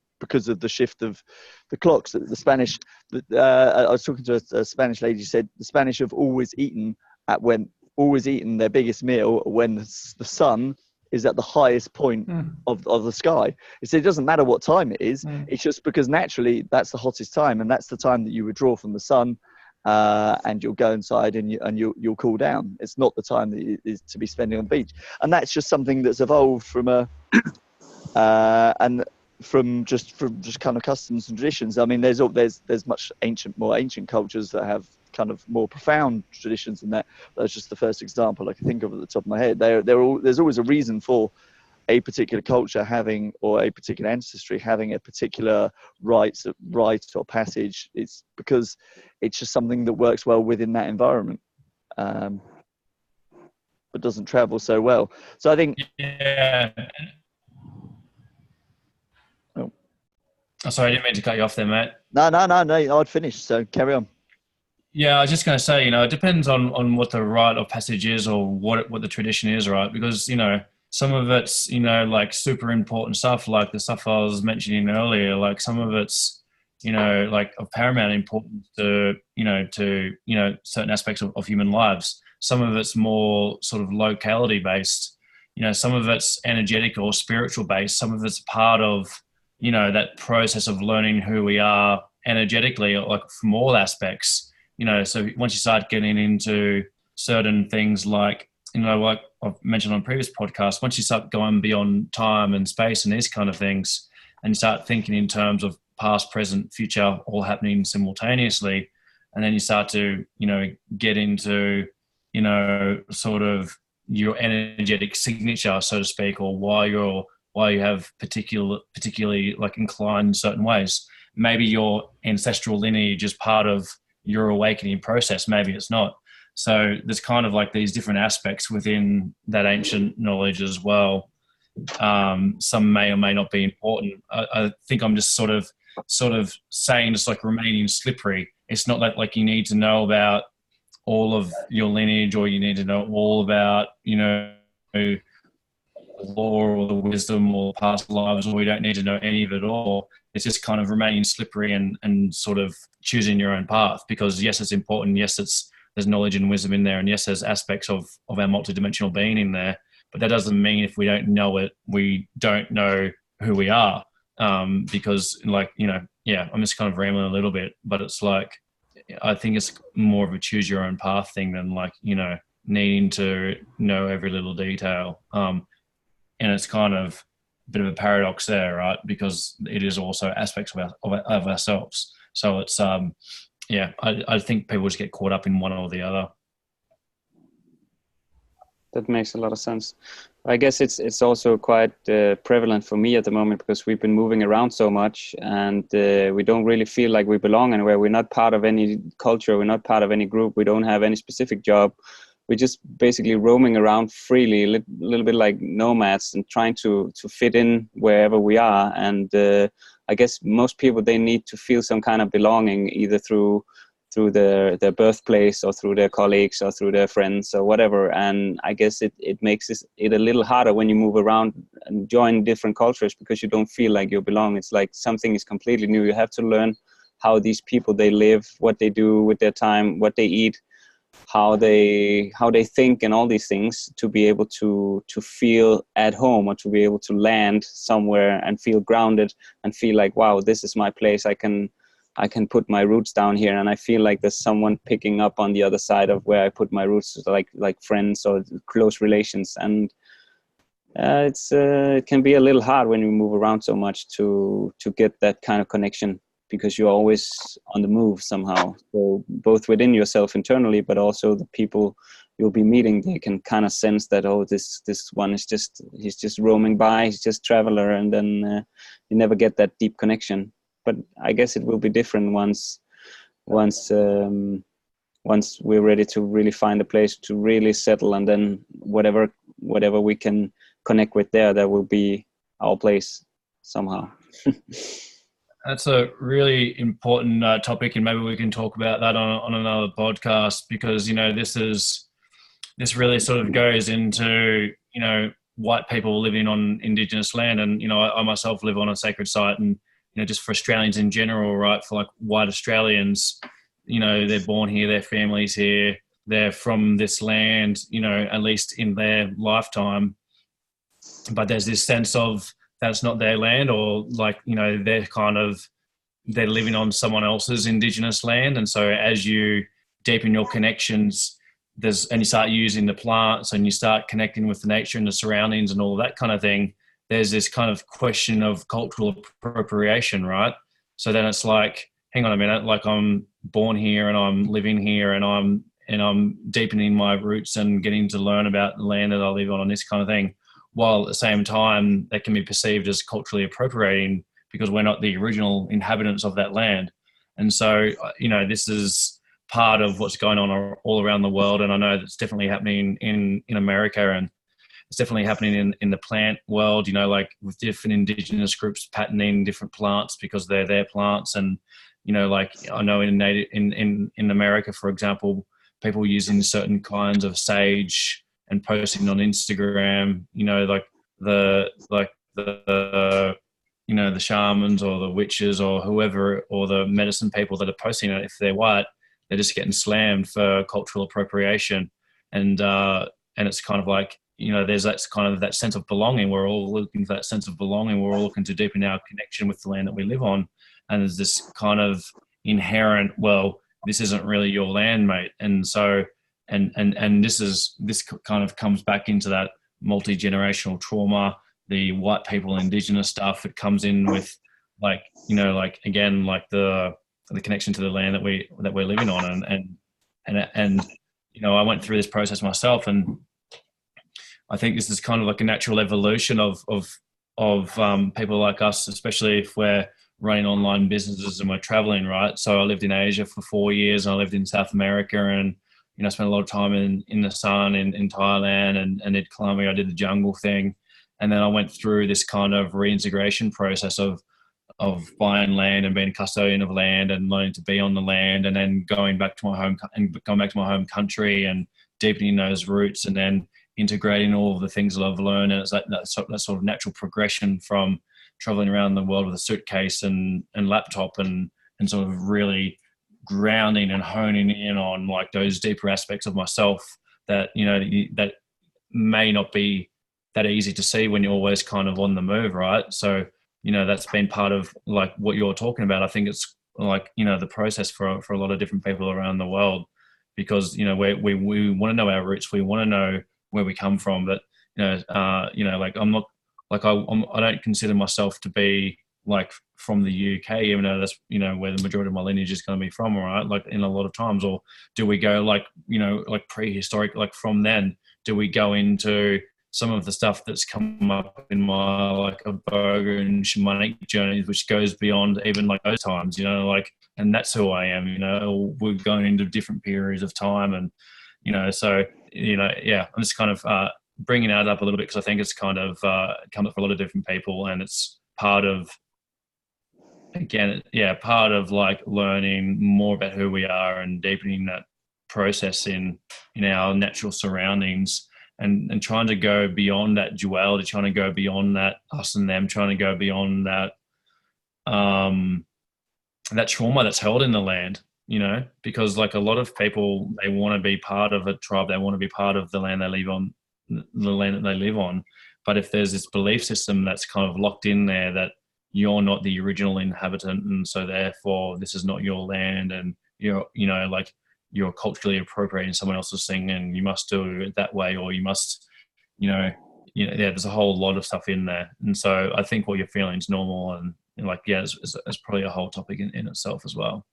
shift of the clocks. The Spanish, I was talking to a Spanish lady who said the Spanish have always eaten their biggest meal when the sun is at the highest point of the sky. It said it doesn't matter what time it is. It's just because naturally that's the hottest time, and that's the time that you withdraw from the sun, and you'll go inside and you'll cool down. It's not the time that is to be spending on the beach, and that's just something that's evolved from from just kind of customs and traditions. I mean, there's much more ancient cultures that have kind of more profound traditions than that. That's just the first example I can think of at the top of my head. There's always a reason for a particular culture having, or a particular ancestry having, a particular rite or passage. It's because it's just something that works well within that environment, but doesn't travel so well. So I think. Yeah. Oh, sorry, I didn't mean to cut you off there, Matt. No, I'd finished, so carry on. Yeah, I was just going to say, it depends on what the rite of passage is, or what the tradition is, right? Because, some of it's, like super important stuff, like the stuff I was mentioning earlier, like some of it's, like of paramount importance to certain aspects of human lives. Some of it's more sort of locality based, some of it's energetic or spiritual based. Some of it's part of, that process of learning who we are energetically, like from all aspects, so once you start getting into certain things like I've mentioned on previous podcasts, once you start going beyond time and space and these kind of things, and you start thinking in terms of past, present, future, all happening simultaneously, and then you start to, get into, sort of your energetic signature, so to speak, or why you have particularly like inclined in certain ways. Maybe your ancestral lineage is part of your awakening process. Maybe it's not. So there's kind of like these different aspects within that ancient knowledge as well. Some may or may not be important. I think I'm just sort of saying, just like remaining slippery. It's not that like you need to know about all of your lineage, or you need to know all about, the law or the wisdom or past lives, or we don't need to know any of it all. It's just kind of remaining slippery and sort of choosing your own path, because yes, it's important. Yes, there's knowledge and wisdom in there, and yes, there's aspects of our multidimensional being in there, but that doesn't mean if we don't know it, we don't know who we are. Because I'm just kind of rambling a little bit, but it's like, I think it's more of a choose your own path thing than like, needing to know every little detail. And it's kind of a bit of a paradox there, right? Because it is also aspects of ourselves. So it's, I think people just get caught up in one or the other. That makes a lot of sense. I guess it's also quite prevalent for me at the moment, because we've been moving around so much, and we don't really feel like we belong anywhere. We're not part of any culture. We're not part of any group. We don't have any specific job. We're just basically roaming around freely, a little bit like nomads, and trying to fit in wherever we are. And I guess most people, they need to feel some kind of belonging, either through their birthplace, or through their colleagues, or through their friends, or whatever. And I guess it makes it a little harder when you move around and join different cultures, because you don't feel like you belong. It's like something is completely new. You have to learn how these people, they live, what they do with their time, what they eat, how they think, and all these things, to be able to feel at home, or to be able to land somewhere and feel grounded and feel like, wow, this is my place. I can put my roots down here, and I feel like there's someone picking up on the other side of where I put my roots, like friends or close relations. And it can be a little hard when you move around so much to get that kind of connection, because you're always on the move somehow. So both within yourself internally, but also the people you'll be meeting, they can kind of sense that, oh, this one is he's just roaming by, he's just traveler, and then you never get that deep connection. But I guess it will be different once we're ready to really find a place to really settle, and then whatever we can connect with there, that will be our place somehow. That's a really important topic, and maybe we can talk about that on another podcast, because this really sort of goes into white people living on Indigenous land, and I myself live on a sacred site, and just for Australians in general, right? For like white Australians, they're born here, their family's here, they're from this land, at least in their lifetime. But there's this sense of that's not their land, or like, they're living on someone else's Indigenous land. And so as you deepen your connections, and you start using the plants, and you start connecting with the nature and the surroundings and all that kind of thing, there's this kind of question of cultural appropriation, right? So then it's like, hang on a minute, like I'm born here and I'm living here, and I'm deepening my roots and getting to learn about the land that I live on and this kind of thing, while at the same time that can be perceived as culturally appropriating, because we're not the original inhabitants of that land. And so, this is part of what's going on all around the world. And I know that's definitely happening in America, and it's definitely happening in the plant world, like with different indigenous groups patenting different plants because they're their plants. And, like I know in America, for example, people using certain kinds of sage and posting on Instagram, like the you know, the shamans or the witches or whoever, or the medicine people that are posting it, if they're white, they're just getting slammed for cultural appropriation. And it's kind of like, you know, there's that kind of that sense of belonging. We're all looking for that sense of belonging. We're all looking to deepen our connection with the land that we live on. And there's this kind of inherent, well, this isn't really your land, mate. And so, and this kind of comes back into that multi-generational trauma, the white people, indigenous stuff. It comes in with, like, you know, like, again, like the connection to the land that we're living on. And you know, I went through this process myself, and I think this is kind of like a natural evolution of people like us, especially if we're running online businesses and we're traveling, right? So I lived in Asia for 4 years, and I lived in South America, and, you know, I spent a lot of time in the sun in Thailand, and did climbing. I did the jungle thing. And then I went through this kind of reintegration process of buying land and being a custodian of land and learning to be on the land, and then going back to my home country and deepening those roots, and then integrating all of the things that I've learned. And it's like that sort of natural progression from traveling around the world with a suitcase and laptop, and sort of really grounding and honing in on like those deeper aspects of myself that, you know, that may not be that easy to see when you're always kind of on the move, right? So, you know, that's been part of like what you're talking about. I think it's like, you know, the process for a lot of different people around the world, because, you know, we want to know our roots. We want to know where we come from. But, you know, like I'm not, like I don't consider myself to be like from the UK, even though that's, you know, where the majority of my lineage is going to be from, right? Like in a lot of times. Or do we go like, you know, like prehistoric, like from then, do we go into some of the stuff that's come up in my like a burger and shamanic journeys, which goes beyond even like those times, you know, like, and that's who I am, you know. We're going into different periods of time, and, you know, so, you know, yeah, I'm just kind of bringing that up a little bit, because I think it's kind of comes up for a lot of different people, and it's part of, again, yeah, part of like learning more about who we are and deepening that process in our natural surroundings. And trying to go beyond that duality, trying to go beyond that us and them, trying to go beyond that that trauma that's held in the land, you know, because like a lot of people, they want to be part of a tribe, they want to be part of the land they live on, the land that they live on. But if there's this belief system that's kind of locked in there that you're not the original inhabitant, and so therefore this is not your land, and you're, you know, like, you're culturally appropriating someone else's thing, and you must do it that way, or you must, yeah, there's a whole lot of stuff in there. And so I think what you're feeling is normal, and like, yeah, it's probably a whole topic in itself as well.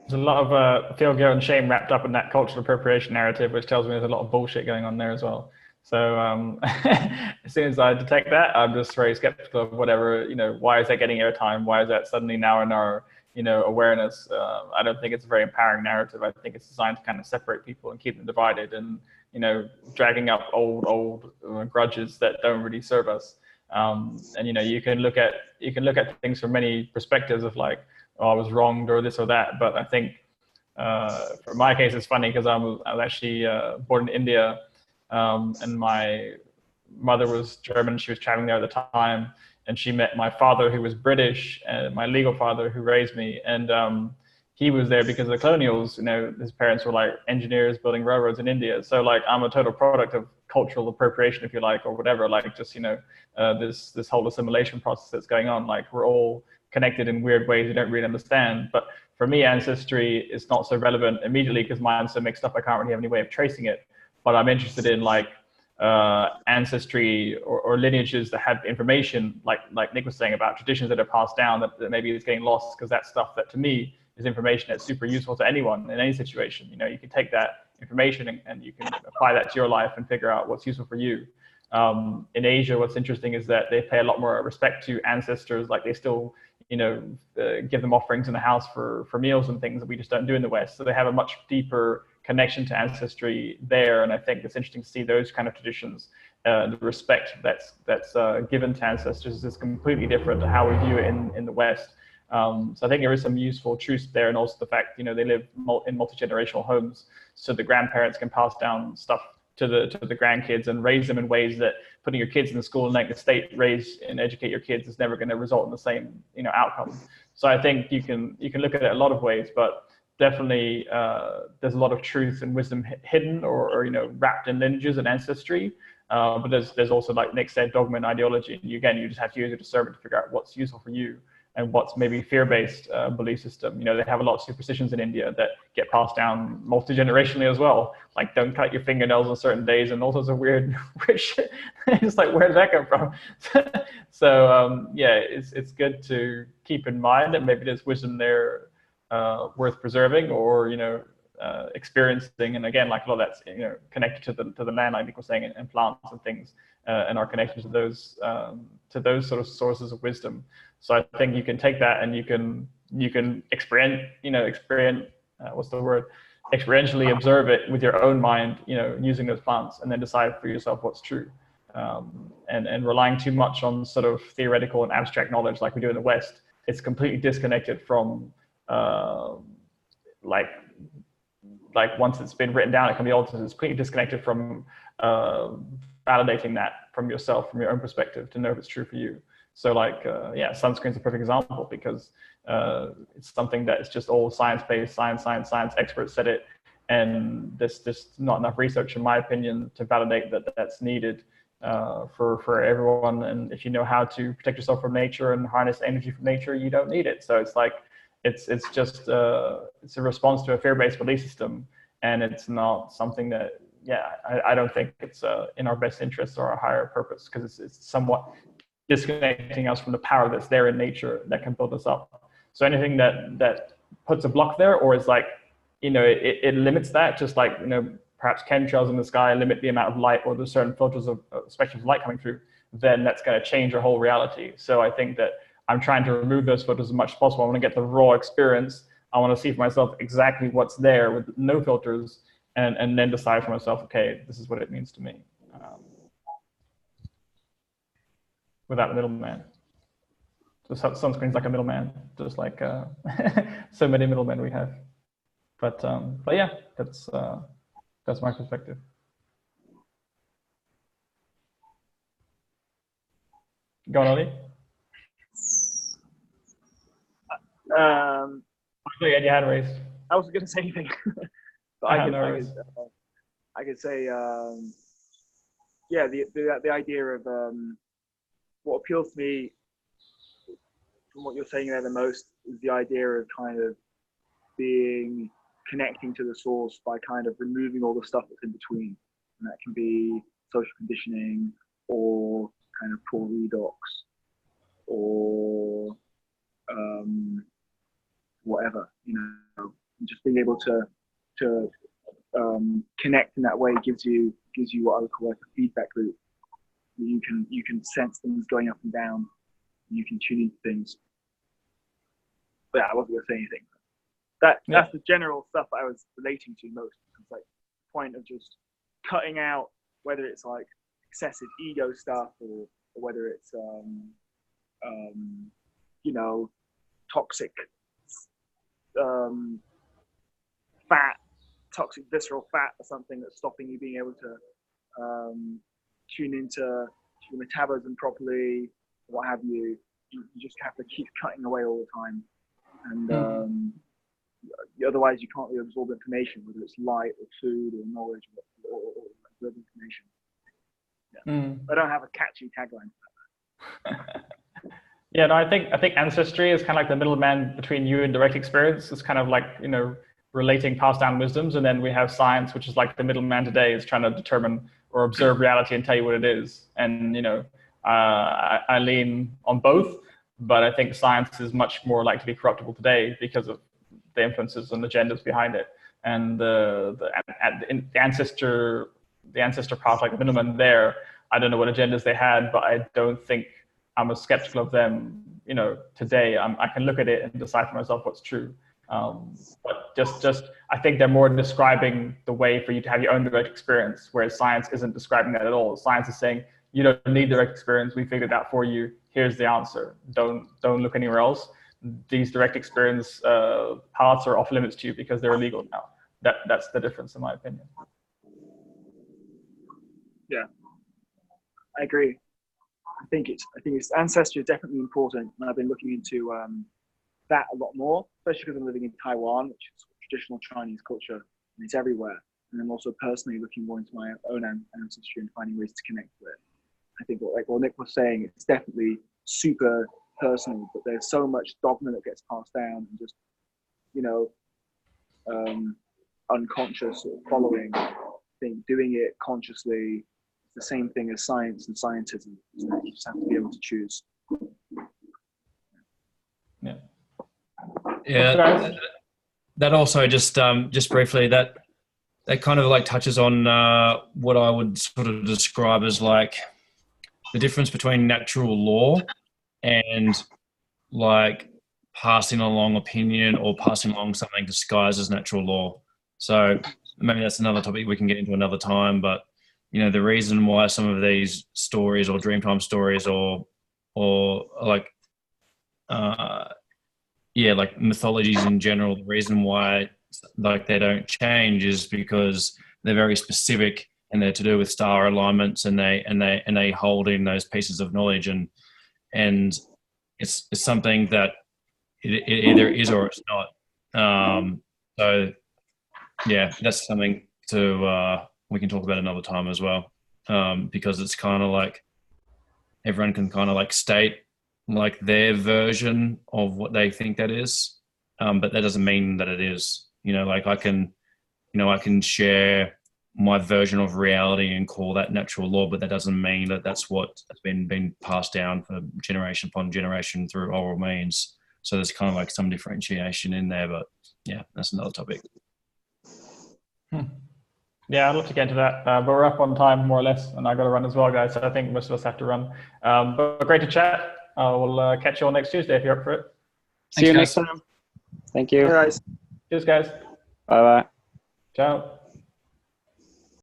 There's a lot of feel, guilt, and shame wrapped up in that cultural appropriation narrative, which tells me there's a lot of bullshit going on there as well. So as soon as I detect that, I'm just very skeptical of whatever, you know, why is that getting airtime? Why is that suddenly now in our, you know, awareness? I don't think it's a very empowering narrative. I think it's designed to kind of separate people and keep them divided, and, you know, dragging up old grudges that don't really serve us. And, you know, you can look at things from many perspectives of like, oh, I was wronged or this or that. But I think for my case, it's funny because I was actually born in India, and my mother was German. She was traveling there at the time, and she met my father, who was British, and my legal father, who raised me. And he was there because of the colonials. You know, his parents were like engineers building railroads in India. So like, I'm a total product of cultural appropriation, if you like, or whatever. Like, just, you know, this whole assimilation process that's going on. Like, we're all connected in weird ways you don't really understand. But for me, ancestry is not so relevant immediately because mine's so mixed up, I can't really have any way of tracing it. But I'm interested in like ancestry or lineages that have information, like Nick was saying, about traditions that are passed down that maybe is getting lost, because that's stuff that to me is information that's super useful to anyone in any situation. You know, you can take that information and you can apply that to your life and figure out what's useful for you. In Asia, what's interesting is that they pay a lot more respect to ancestors. Like, they still, you know, give them offerings in the house for meals and things that we just don't do in the West. So they have a much deeper connection to ancestry there. And I think it's interesting to see those kind of traditions. The respect that's given to ancestors is completely different to how we view it in the West. So I think there is some useful truth there, and also the fact, you know, they live in multi-generational homes, so the grandparents can pass down stuff the grandkids and raise them in ways that putting your kids in the school and letting the state raise and educate your kids is never going to result in the same, outcome. So I think you can look at it a lot of ways, but definitely there's a lot of truth and wisdom hidden or wrapped in lineages and ancestry. But there's also, like Nick said, dogma and ideology. And again, you just have to use your discernment to figure out what's useful for you and what's maybe fear-based belief system. They have a lot of superstitions in India that get passed down multi-generationally as well. Like, don't cut your fingernails on certain days and all sorts of weird shit. It's like, where did that come from? So it's good to keep in mind that maybe there's wisdom there worth preserving or experiencing. And again, like a lot of that's connected to the land, like Nick was saying, and plants and things, and are connected to those sort of sources of wisdom. So I think you can take that and you can experientially observe it with your own mind, using those plants, and then decide for yourself what's true. And relying too much on sort of theoretical and abstract knowledge like we do in the West, it's completely disconnected from like once it's been written down, it can be altered. It's completely disconnected from validating that from yourself, from your own perspective, to know if it's true for you. So sunscreen's a perfect example because it's something that is just all science-based, science. Experts said it, and there's not enough research, in my opinion, to validate that that's needed for everyone. And if you know how to protect yourself from nature and harness energy from nature, you don't need it. So it's like it's just it's a response to a fear-based belief system, and it's not something that I don't think it's in our best interest or our higher purpose, because it's somewhat disconnecting us from the power that's there in nature that can build us up. So anything that puts a block there, or is like, it limits that, just like, perhaps chemtrails in the sky limit the amount of light, or there's certain filters of spectrums of light coming through, then that's going to change our whole reality. So I think that I'm trying to remove those filters as much as possible. I want to get the raw experience. I want to see for myself exactly what's there with no filters, and then decide for myself, okay, this is what it means to me. Without the middleman. So sunscreen's like a middleman, just like so many middlemen we have. But yeah, that's my perspective. Go on, Ollie. You had your hand raised. I wasn't going to say anything, but I could say, the idea of what appeals to me from what you're saying there the most is the idea of kind of connecting to the source by kind of removing all the stuff that's in between. And that can be social conditioning, or kind of poor redox, or whatever, just being able to connect in that way gives you what I would call like a feedback loop. You can sense things going up and down. You can tune into things. But I wasn't going to say anything. That's the general stuff I was relating to most. It's like the point of just cutting out, whether it's like excessive ego stuff, or whether it's toxic toxic visceral fat, or something that's stopping you being able to tune into your metabolism properly, what have you. You just have to keep cutting away all the time, and otherwise you can't really absorb information, whether it's light or food or knowledge or information. I don't have a catchy tagline for that. Yeah, no, I think ancestry is kind of like the middleman between you and direct experience. It's kind of like, relating passed down wisdoms, and then we have science, which is like the middleman today, is trying to determine or observe reality and tell you what it is. And I lean on both, but I think science is much more likely to be corruptible today because of the influences and agendas behind it. And the ancestor path, like the middleman there, I don't know what agendas they had, but I don't think I'm as skeptical of them. Today I can look at it and decide for myself what's true. But just I think they're more describing the way for you to have your own direct experience, whereas science isn't describing that at all. Science is saying you don't need direct experience. We figured it out for you. Here's the answer. Don't look anywhere else. These direct experience paths are off limits to you because they're illegal now. That's the difference, in my opinion. I agree. I think it's ancestry is definitely important, and I've been looking into that a lot more, especially because I'm living in Taiwan, which is traditional Chinese culture, and it's everywhere. And I'm also personally looking more into my own ancestry and finding ways to connect with it. I think what Nick was saying, it's definitely super personal, but there's so much dogma that gets passed down and just, unconscious sort of following. I think doing it consciously is the same thing as science and scientism. So you just have to be able to choose. Yeah. That also just briefly that kind of like touches on what I would sort of describe as like the difference between natural law and like passing along opinion or passing along something disguised as natural law. So maybe that's another topic we can get into another time. But the reason why some of these stories or Dreamtime stories or like like mythologies in general, the reason why like they don't change is because they're very specific and they're to do with star alignments, and they hold in those pieces of knowledge, and it's something that it either is or it's not. So yeah, that's something to we can talk about another time as well, because it's kind of like everyone can kind of like state like their version of what they think that is, but that doesn't mean that it is. Like I can share my version of reality and call that natural law, but that doesn't mean that that's what has been passed down for generation upon generation through oral means. So there's kind of like some differentiation in there, but yeah, that's another topic. Yeah, I'd love to get into that, but we're up on time more or less, and I got to run as well, guys. So I think most of us have to run. But great to chat. We'll catch you all next Tuesday if you're up for it. See you next time. Thank you. All right. Cheers, guys. Bye bye. Ciao.